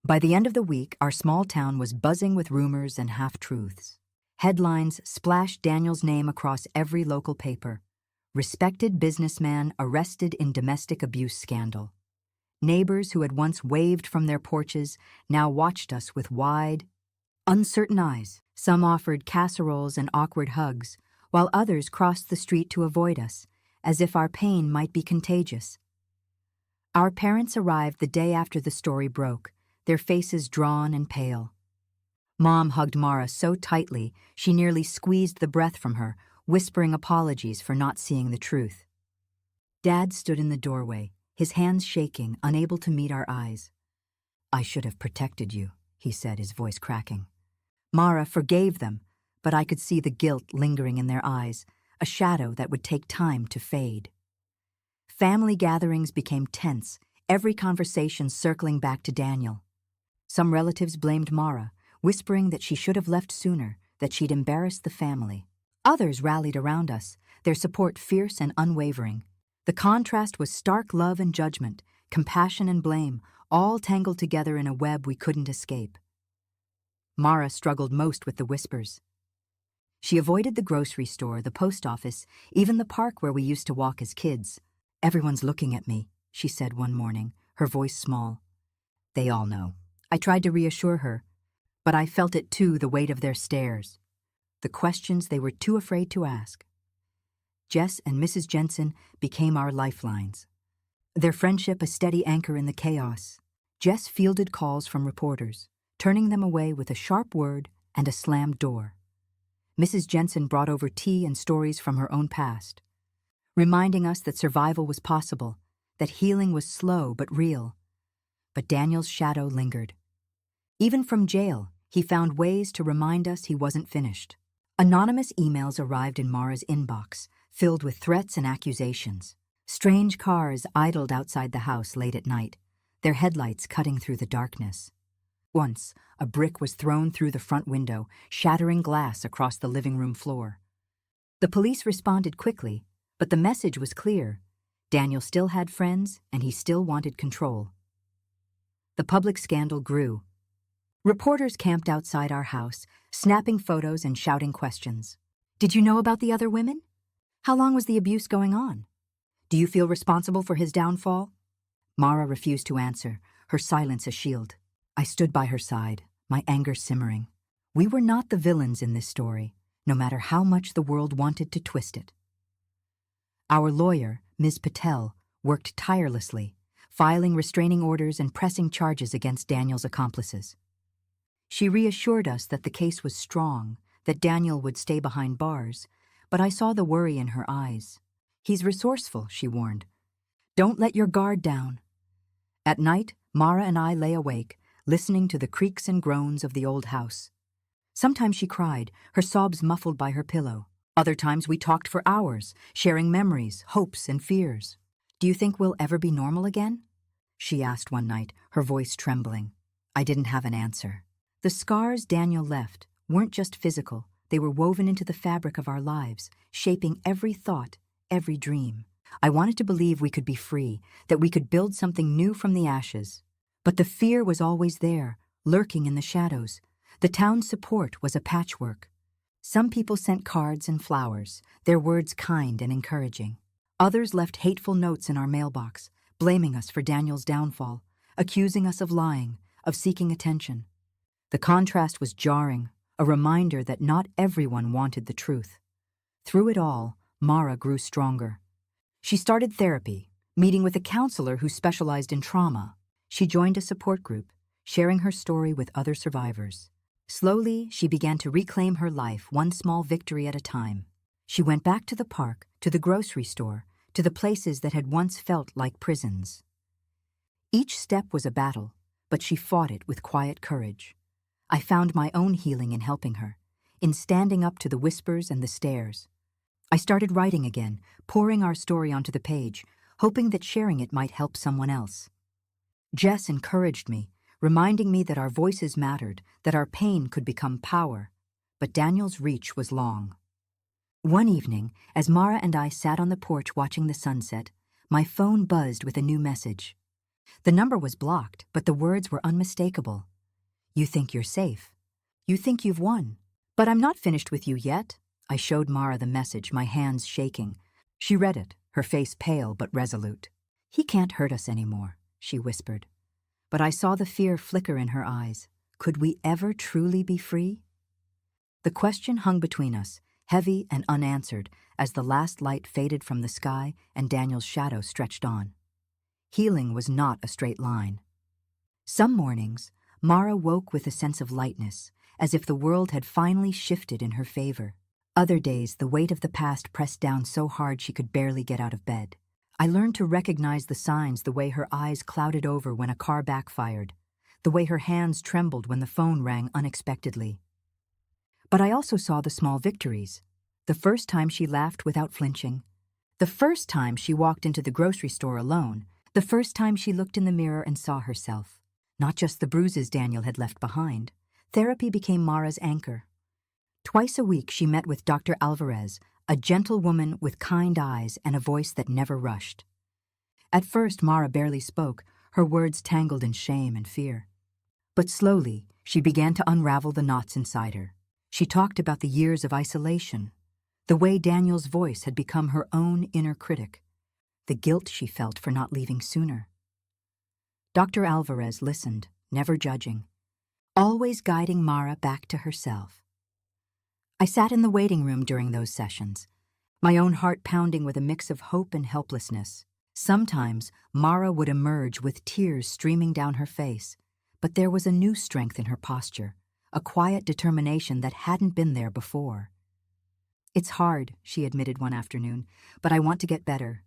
By the end of the week, our small town was buzzing with rumors and half-truths. Headlines splashed Daniel's name across every local paper. Respected businessman arrested in domestic abuse scandal. Neighbors who had once waved from their porches now watched us with wide, uncertain eyes. Some offered casseroles and awkward hugs, while others crossed the street to avoid us, as if our pain might be contagious. Our parents arrived the day after the story broke, their faces drawn and pale. Mom hugged Mara so tightly she nearly squeezed the breath from her, whispering apologies for not seeing the truth. Dad stood in the doorway, his hands shaking, unable to meet our eyes. "I should have protected you," he said, his voice cracking. Mara forgave them, but I could see the guilt lingering in their eyes, a shadow that would take time to fade. Family gatherings became tense, every conversation circling back to Daniel. Some relatives blamed Mara, whispering that she should have left sooner, that she'd embarrassed the family. Others rallied around us, their support fierce and unwavering. The contrast was stark love and judgment, compassion and blame, all tangled together in a web we couldn't escape. Mara struggled most with the whispers. She avoided the grocery store, the post office, even the park where we used to walk as kids. "Everyone's looking at me," she said one morning, her voice small. "They all know." I tried to reassure her, but I felt it too, the weight of their stares. The questions they were too afraid to ask. Jess and Mrs. Jensen became our lifelines. Their friendship a steady anchor in the chaos. Jess fielded calls from reporters, turning them away with a sharp word and a slammed door. Mrs. Jensen brought over tea and stories from her own past, reminding us that survival was possible, that healing was slow but real. But Daniel's shadow lingered. Even from jail, he found ways to remind us he wasn't finished. Anonymous emails arrived in Mara's inbox, filled with threats and accusations. Strange cars idled outside the house late at night, their headlights cutting through the darkness. Once, a brick was thrown through the front window, shattering glass across the living room floor. The police responded quickly, but the message was clear. Daniel still had friends, and he still wanted control. The public scandal grew. Reporters camped outside our house, snapping photos and shouting questions. "Did you know about the other women? How long was the abuse going on? Do you feel responsible for his downfall?" Mara refused to answer, her silence a shield. I stood by her side, my anger simmering. We were not the villains in this story, no matter how much the world wanted to twist it. Our lawyer, Ms. Patel, worked tirelessly, filing restraining orders and pressing charges against Daniel's accomplices. She reassured us that the case was strong, that Daniel would stay behind bars, but I saw the worry in her eyes. "He's resourceful," she warned. "Don't let your guard down." At night, Mara and I lay awake, listening to the creaks and groans of the old house. Sometimes she cried, her sobs muffled by her pillow. Other times we talked for hours, sharing memories, hopes, and fears. "Do you think we'll ever be normal again?" she asked one night, her voice trembling. I didn't have an answer. The scars Daniel left weren't just physical, they were woven into the fabric of our lives, shaping every thought, every dream. I wanted to believe we could be free, that we could build something new from the ashes. But the fear was always there, lurking in the shadows. The town's support was a patchwork. Some people sent cards and flowers, their words kind and encouraging. Others left hateful notes in our mailbox, blaming us for Daniel's downfall, accusing us of lying, of seeking attention. The contrast was jarring, a reminder that not everyone wanted the truth. Through it all, Mara grew stronger. She started therapy, meeting with a counselor who specialized in trauma. She joined a support group, sharing her story with other survivors. Slowly, she began to reclaim her life, one small victory at a time. She went back to the park, to the grocery store, to the places that had once felt like prisons. Each step was a battle, but she fought it with quiet courage. I found my own healing in helping her, in standing up to the whispers and the stares. I started writing again, pouring our story onto the page, hoping that sharing it might help someone else. Jess encouraged me, reminding me that our voices mattered, that our pain could become power. But Daniel's reach was long. One evening, as Mara and I sat on the porch watching the sunset, my phone buzzed with a new message. The number was blocked, but the words were unmistakable. You think you're safe. You think you've won. But I'm not finished with you yet. I showed Mara the message, my hands shaking. She read it, her face pale but resolute. He can't hurt us anymore, she whispered. But I saw the fear flicker in her eyes. Could we ever truly be free? The question hung between us, heavy and unanswered, as the last light faded from the sky and Daniel's shadow stretched on. Healing was not a straight line. Some mornings, Mara woke with a sense of lightness, as if the world had finally shifted in her favor. Other days, the weight of the past pressed down so hard she could barely get out of bed. I learned to recognize the signs, the way her eyes clouded over when a car backfired, the way her hands trembled when the phone rang unexpectedly. But I also saw the small victories. The first time she laughed without flinching. The first time she walked into the grocery store alone. The first time she looked in the mirror and saw herself. Not just the bruises Daniel had left behind. Therapy became Mara's anchor. Twice a week she met with Dr. Alvarez, a gentle woman with kind eyes and a voice that never rushed. At first, Mara barely spoke, her words tangled in shame and fear. But slowly, she began to unravel the knots inside her. She talked about the years of isolation, the way Daniel's voice had become her own inner critic, the guilt she felt for not leaving sooner. Dr. Alvarez listened, never judging, always guiding Mara back to herself. I sat in the waiting room during those sessions, my own heart pounding with a mix of hope and helplessness. Sometimes, Mara would emerge with tears streaming down her face, but there was a new strength in her posture, a quiet determination that hadn't been there before. It's hard, she admitted one afternoon, but I want to get better.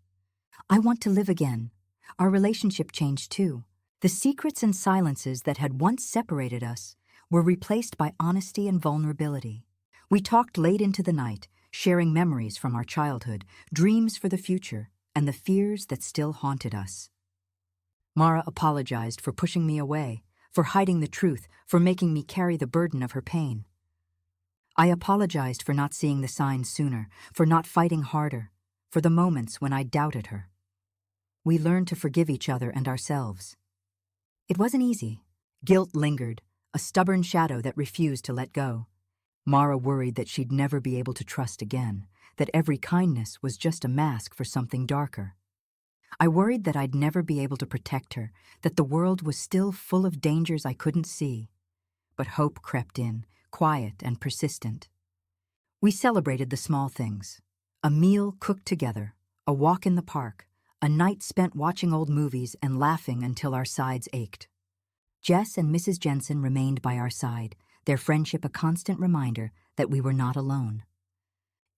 I want to live again. Our relationship changed too. The secrets and silences that had once separated us were replaced by honesty and vulnerability. We talked late into the night, sharing memories from our childhood, dreams for the future, and the fears that still haunted us. Mara apologized for pushing me away, for hiding the truth, for making me carry the burden of her pain. I apologized for not seeing the signs sooner, for not fighting harder, for the moments when I doubted her. We learned to forgive each other and ourselves. It wasn't easy. Guilt lingered, a stubborn shadow that refused to let go. Mara worried that she'd never be able to trust again, that every kindness was just a mask for something darker. I worried that I'd never be able to protect her, that the world was still full of dangers I couldn't see. But hope crept in, quiet and persistent. We celebrated the small things. A meal cooked together, a walk in the park, a night spent watching old movies and laughing until our sides ached. Jess and Mrs. Jensen remained by our side, their friendship a constant reminder that we were not alone.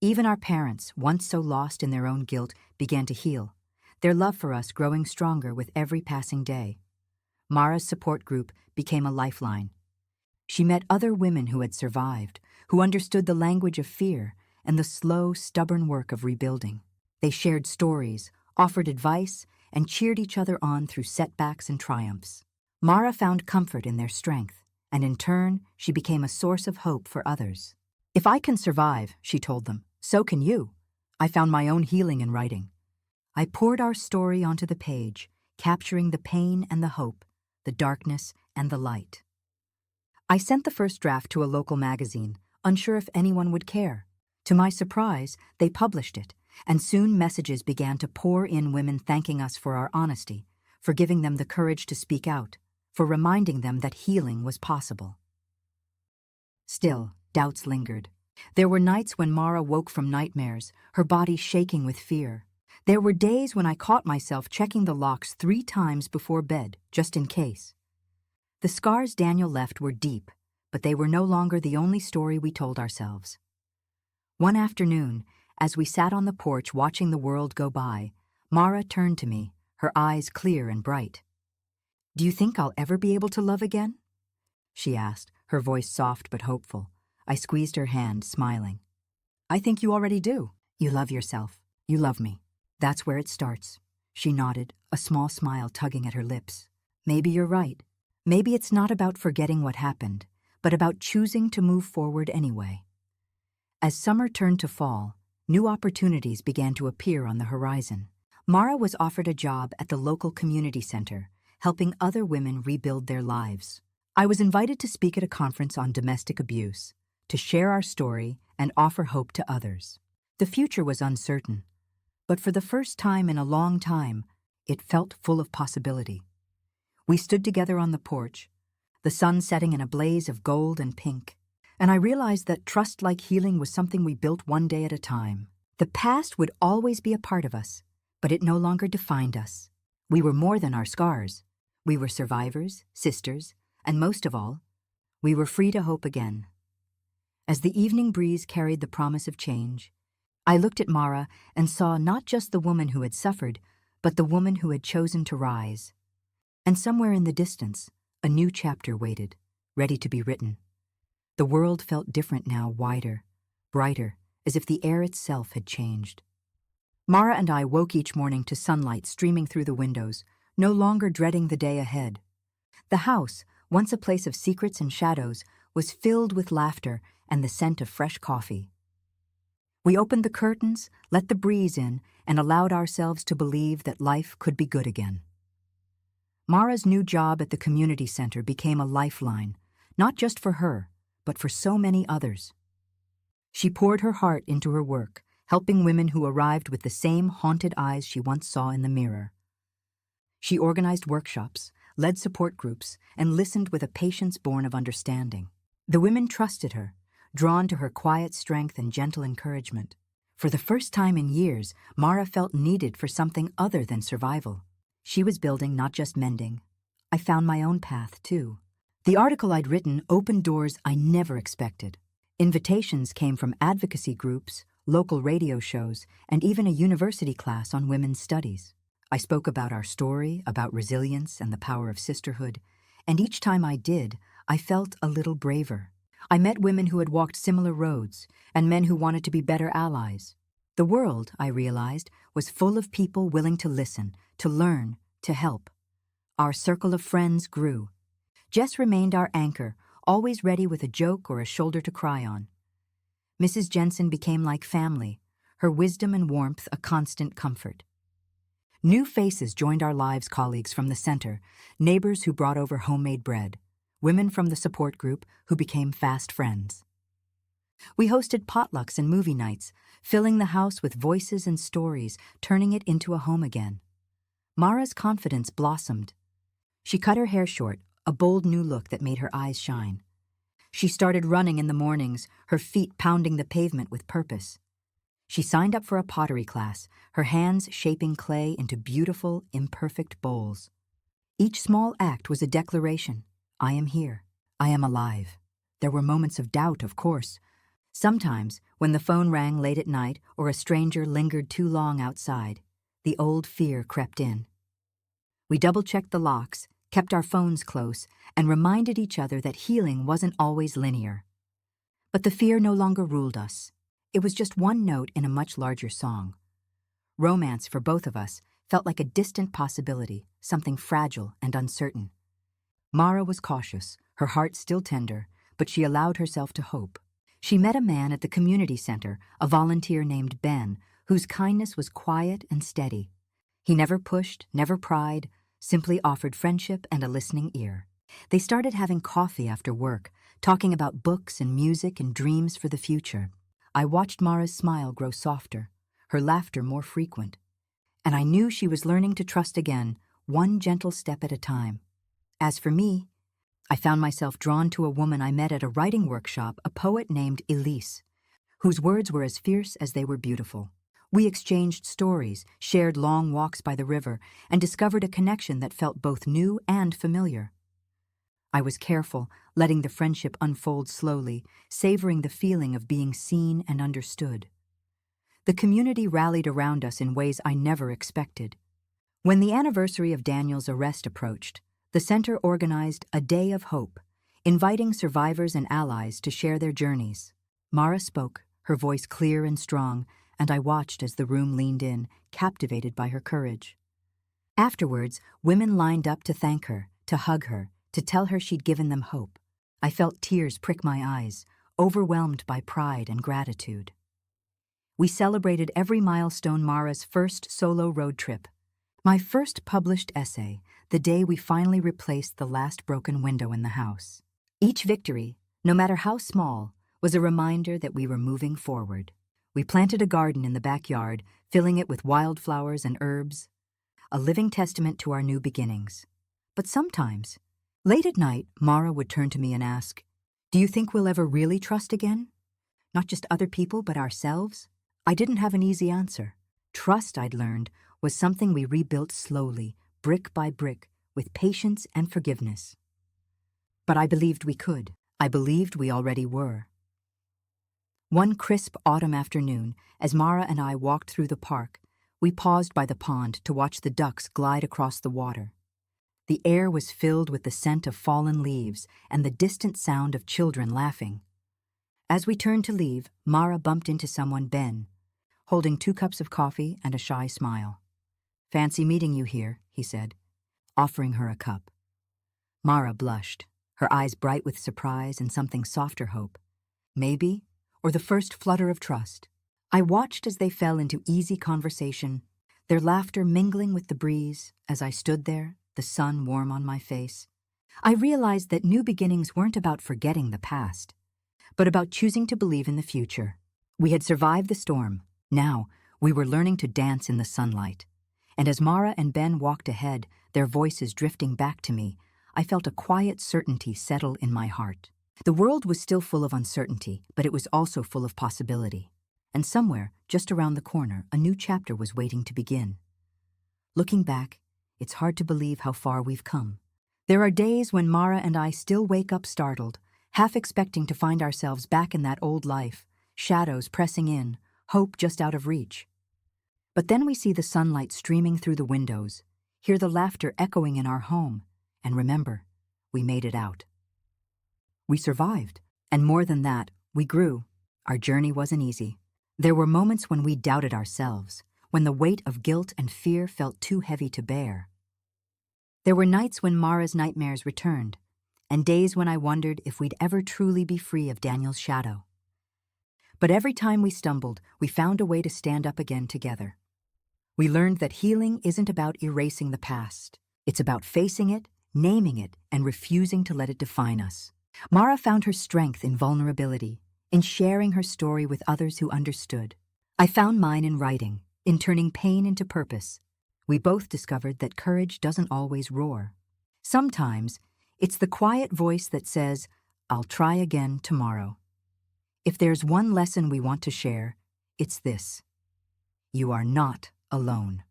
Even our parents, once so lost in their own guilt, began to heal, their love for us growing stronger with every passing day. Mara's support group became a lifeline. She met other women who had survived, who understood the language of fear and the slow, stubborn work of rebuilding. They shared stories, offered advice, and cheered each other on through setbacks and triumphs. Mara found comfort in their strength, and in turn, she became a source of hope for others. If I can survive, she told them, so can you. I found my own healing in writing. I poured our story onto the page, capturing the pain and the hope, the darkness and the light. I sent the first draft to a local magazine, unsure if anyone would care. To my surprise, they published it, and soon messages began to pour in, women thanking us for our honesty, for giving them the courage to speak out, for reminding them that healing was possible. Still, doubts lingered. There were nights when Mara woke from nightmares, her body shaking with fear. There were days when I caught myself checking the locks 3 times before bed, just in case. The scars Daniel left were deep, but they were no longer the only story we told ourselves. One afternoon, as we sat on the porch watching the world go by, Mara turned to me, her eyes clear and bright. "Do you think I'll ever be able to love again?" she asked, her voice soft but hopeful. I squeezed her hand, smiling. I think you already do. You love yourself. You love me. That's where it starts. She nodded, a small smile tugging at her lips. Maybe you're right. Maybe it's not about forgetting what happened, but about choosing to move forward anyway. As summer turned to fall, new opportunities began to appear on the horizon. Mara was offered a job at the local community center, helping other women rebuild their lives. I was invited to speak at a conference on domestic abuse, to share our story and offer hope to others. The future was uncertain, but for the first time in a long time, it felt full of possibility. We stood together on the porch, the sun setting in a blaze of gold and pink, and I realized that trust-like healing was something we built one day at a time. The past would always be a part of us, but it no longer defined us. We were more than our scars. We were survivors, sisters, and most of all, we were free to hope again. As the evening breeze carried the promise of change, I looked at Mara and saw not just the woman who had suffered, but the woman who had chosen to rise. And somewhere in the distance, a new chapter waited, ready to be written. The world felt different now, wider, brighter, as if the air itself had changed. Mara and I woke each morning to sunlight streaming through the windows, no longer dreading the day ahead. The house, once a place of secrets and shadows, was filled with laughter and the scent of fresh coffee. We opened the curtains, let the breeze in, and allowed ourselves to believe that life could be good again. Mara's new job at the community center became a lifeline, not just for her, but for so many others. She poured her heart into her work, helping women who arrived with the same haunted eyes she once saw in the mirror. She organized workshops, led support groups, and listened with a patience born of understanding. The women trusted her, drawn to her quiet strength and gentle encouragement. For the first time in years, Mara felt needed for something other than survival. She was building, not just mending. I found my own path, too. The article I'd written opened doors I never expected. Invitations came from advocacy groups, local radio shows, and even a university class on women's studies. I spoke about our story, about resilience and the power of sisterhood, and each time I did, I felt a little braver. I met women who had walked similar roads, and men who wanted to be better allies. The world, I realized, was full of people willing to listen, to learn, to help. Our circle of friends grew. Jess remained our anchor, always ready with a joke or a shoulder to cry on. Mrs. Jensen became like family, her wisdom and warmth a constant comfort. New faces joined our lives, colleagues from the center, neighbors who brought over homemade bread, women from the support group who became fast friends. We hosted potlucks and movie nights, filling the house with voices and stories, turning it into a home again. Mara's confidence blossomed. She cut her hair short, a bold new look that made her eyes shine. She started running in the mornings, her feet pounding the pavement with purpose. She signed up for a pottery class, her hands shaping clay into beautiful, imperfect bowls. Each small act was a declaration. I am here. I am alive. There were moments of doubt, of course. Sometimes, when the phone rang late at night or a stranger lingered too long outside, the old fear crept in. We double-checked the locks, kept our phones close, and reminded each other that healing wasn't always linear. But the fear no longer ruled us. It was just one note in a much larger song. Romance, for both of us, felt like a distant possibility, something fragile and uncertain. Mara was cautious, her heart still tender, but she allowed herself to hope. She met a man at the community center, a volunteer named Ben, whose kindness was quiet and steady. He never pushed, never pried, simply offered friendship and a listening ear. They started having coffee after work, talking about books and music and dreams for the future. I watched Mara's smile grow softer, her laughter more frequent, and I knew she was learning to trust again, one gentle step at a time. As for me, I found myself drawn to a woman I met at a writing workshop, a poet named Elise, whose words were as fierce as they were beautiful. We exchanged stories, shared long walks by the river, and discovered a connection that felt both new and familiar. I was careful, letting the friendship unfold slowly, savoring the feeling of being seen and understood. The community rallied around us in ways I never expected. When the anniversary of Daniel's arrest approached, the center organized a Day of Hope, inviting survivors and allies to share their journeys. Mara spoke, her voice clear and strong, and I watched as the room leaned in, captivated by her courage. Afterwards, women lined up to thank her, to hug her, to tell her she'd given them hope. I felt tears prick my eyes, overwhelmed by pride and gratitude. We celebrated every milestone: Mara's first solo road trip, my first published essay, the day we finally replaced the last broken window in the house. Each victory, no matter how small, was a reminder that we were moving forward. We planted a garden in the backyard, filling it with wildflowers and herbs, a living testament to our new beginnings. But sometimes, late at night, Mara would turn to me and ask, "Do you think we'll ever really trust again? Not just other people, but ourselves?" I didn't have an easy answer. Trust, I'd learned, was something we rebuilt slowly, brick by brick, with patience and forgiveness. But I believed we could. I believed we already were. One crisp autumn afternoon, as Mara and I walked through the park, we paused by the pond to watch the ducks glide across the water. The air was filled with the scent of fallen leaves and the distant sound of children laughing. As we turned to leave, Mara bumped into someone, Ben, holding 2 cups of coffee and a shy smile. "Fancy meeting you here," he said, offering her a cup. Mara blushed, her eyes bright with surprise and something softer hope. Maybe, or the first flutter of trust. I watched as they fell into easy conversation, their laughter mingling with the breeze. As I stood there, the sun warm on my face, I realized that new beginnings weren't about forgetting the past, but about choosing to believe in the future. We had survived the storm. Now, we were learning to dance in the sunlight. And as Mara and Ben walked ahead, their voices drifting back to me, I felt a quiet certainty settle in my heart. The world was still full of uncertainty, but it was also full of possibility. And somewhere, just around the corner, a new chapter was waiting to begin. Looking back, it's hard to believe how far we've come. There are days when Mara and I still wake up startled, half expecting to find ourselves back in that old life, shadows pressing in, hope just out of reach. But then we see the sunlight streaming through the windows, hear the laughter echoing in our home, and remember, we made it out. We survived, and more than that, we grew. Our journey wasn't easy. There were moments when we doubted ourselves, when the weight of guilt and fear felt too heavy to bear. There were nights when Mara's nightmares returned, and days when I wondered if we'd ever truly be free of Daniel's shadow. But every time we stumbled, we found a way to stand up again together. We learned that healing isn't about erasing the past. It's about facing it, naming it, and refusing to let it define us. Mara found her strength in vulnerability, in sharing her story with others who understood. I found mine in writing, in turning pain into purpose. We both discovered that courage doesn't always roar. Sometimes, it's the quiet voice that says, "I'll try again tomorrow." If there's one lesson we want to share, it's this: you are not alone.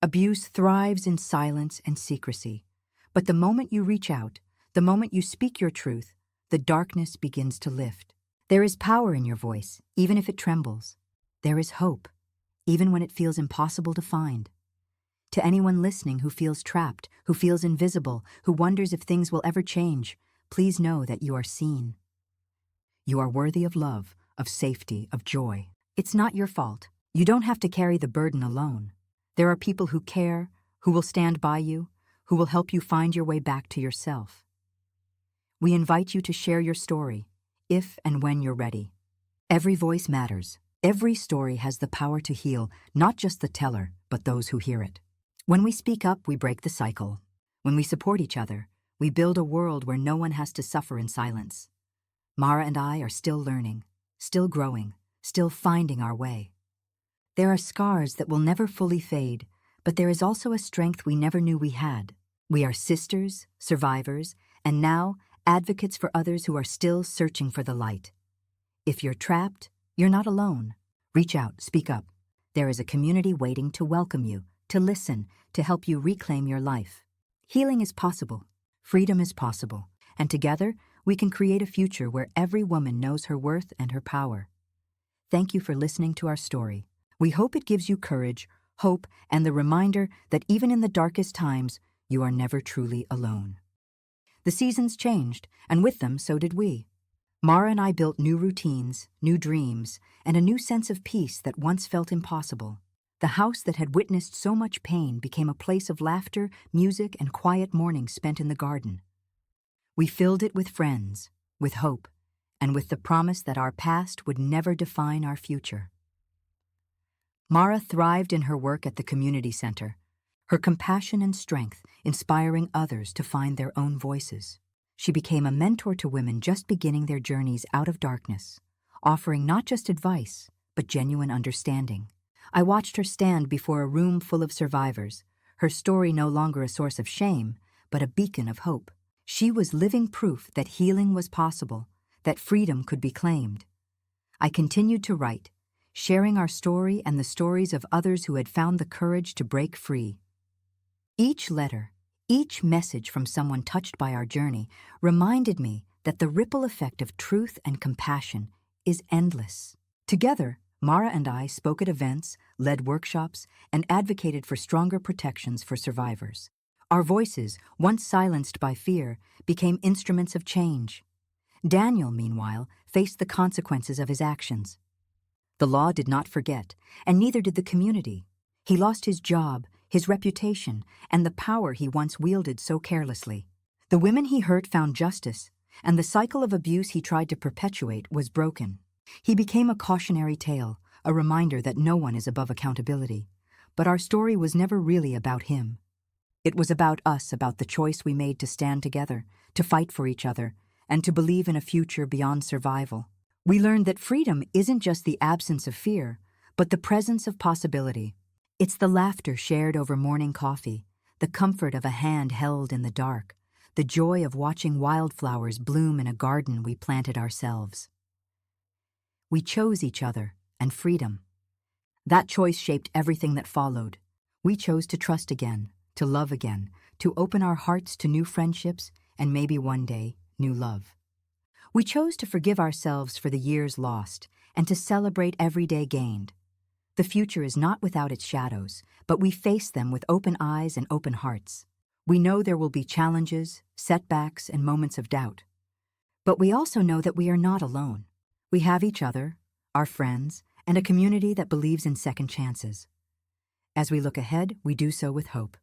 Abuse thrives in silence and secrecy, but the moment you reach out, the moment you speak your truth, the darkness begins to lift. There is power in your voice, even if it trembles. There is hope, even when it feels impossible to find. To anyone listening who feels trapped, who feels invisible, who wonders if things will ever change, please know that you are seen. You are worthy of love, of safety, of joy. It's not your fault. You don't have to carry the burden alone. There are people who care, who will stand by you, who will help you find your way back to yourself. We invite you to share your story, if and when you're ready. Every voice matters. Every story has the power to heal, not just the teller, but those who hear it. When we speak up, we break the cycle. When we support each other, we build a world where no one has to suffer in silence. Mara and I are still learning, still growing, still finding our way. There are scars that will never fully fade, but there is also a strength we never knew we had. We are sisters, survivors, and now advocates for others who are still searching for the light. If you're trapped, you're not alone. Reach out, speak up. There is a community waiting to welcome you, to listen, to help you reclaim your life. Healing is possible. Freedom is possible. And together, we can create a future where every woman knows her worth and her power. Thank you for listening to our story. We hope it gives you courage, hope, and the reminder that even in the darkest times, you are never truly alone. The seasons changed, and with them so did we. Mara and I built new routines, new dreams, and a new sense of peace that once felt impossible. The house that had witnessed so much pain became a place of laughter, music, and quiet mornings spent in the garden. We filled it with friends, with hope, and with the promise that our past would never define our future. Mara thrived in her work at the community center, her compassion and strength inspiring others to find their own voices. She became a mentor to women just beginning their journeys out of darkness, offering not just advice, but genuine understanding. I watched her stand before a room full of survivors, her story no longer a source of shame, but a beacon of hope. She was living proof that healing was possible, that freedom could be claimed. I continued to write, sharing our story and the stories of others who had found the courage to break free. Each letter, each message from someone touched by our journey reminded me that the ripple effect of truth and compassion is endless. Together, Mara and I spoke at events, led workshops, and advocated for stronger protections for survivors. Our voices, once silenced by fear, became instruments of change. Daniel, meanwhile, faced the consequences of his actions. The law did not forget, and neither did the community. He lost his job, his reputation, and the power he once wielded so carelessly. The women he hurt found justice, and the cycle of abuse he tried to perpetuate was broken. He became a cautionary tale, a reminder that no one is above accountability. But our story was never really about him. It was about us, about the choice we made to stand together, to fight for each other, and to believe in a future beyond survival. We learned that freedom isn't just the absence of fear, but the presence of possibility. It's the laughter shared over morning coffee, the comfort of a hand held in the dark, the joy of watching wildflowers bloom in a garden we planted ourselves. We chose each other and freedom. That choice shaped everything that followed. We chose to trust again, to love again, to open our hearts to new friendships and maybe one day, new love. We chose to forgive ourselves for the years lost and to celebrate every day gained. The future is not without its shadows, but we face them with open eyes and open hearts. We know there will be challenges, setbacks, and moments of doubt. But we also know that we are not alone. We have each other, our friends, and a community that believes in second chances. As we look ahead, we do so with hope.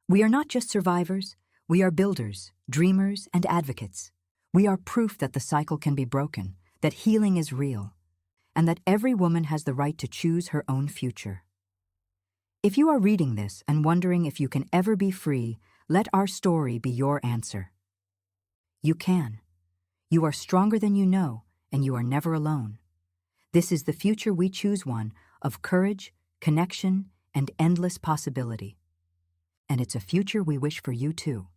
We are not just survivors, we are builders, dreamers, and advocates. We are proof that the cycle can be broken, that healing is real, and that every woman has the right to choose her own future. If you are reading this and wondering if you can ever be free, let our story be your answer. You can. You are stronger than you know, and you are never alone. This is the future we choose, one of courage, connection, and endless possibility. And it's a future we wish for you too.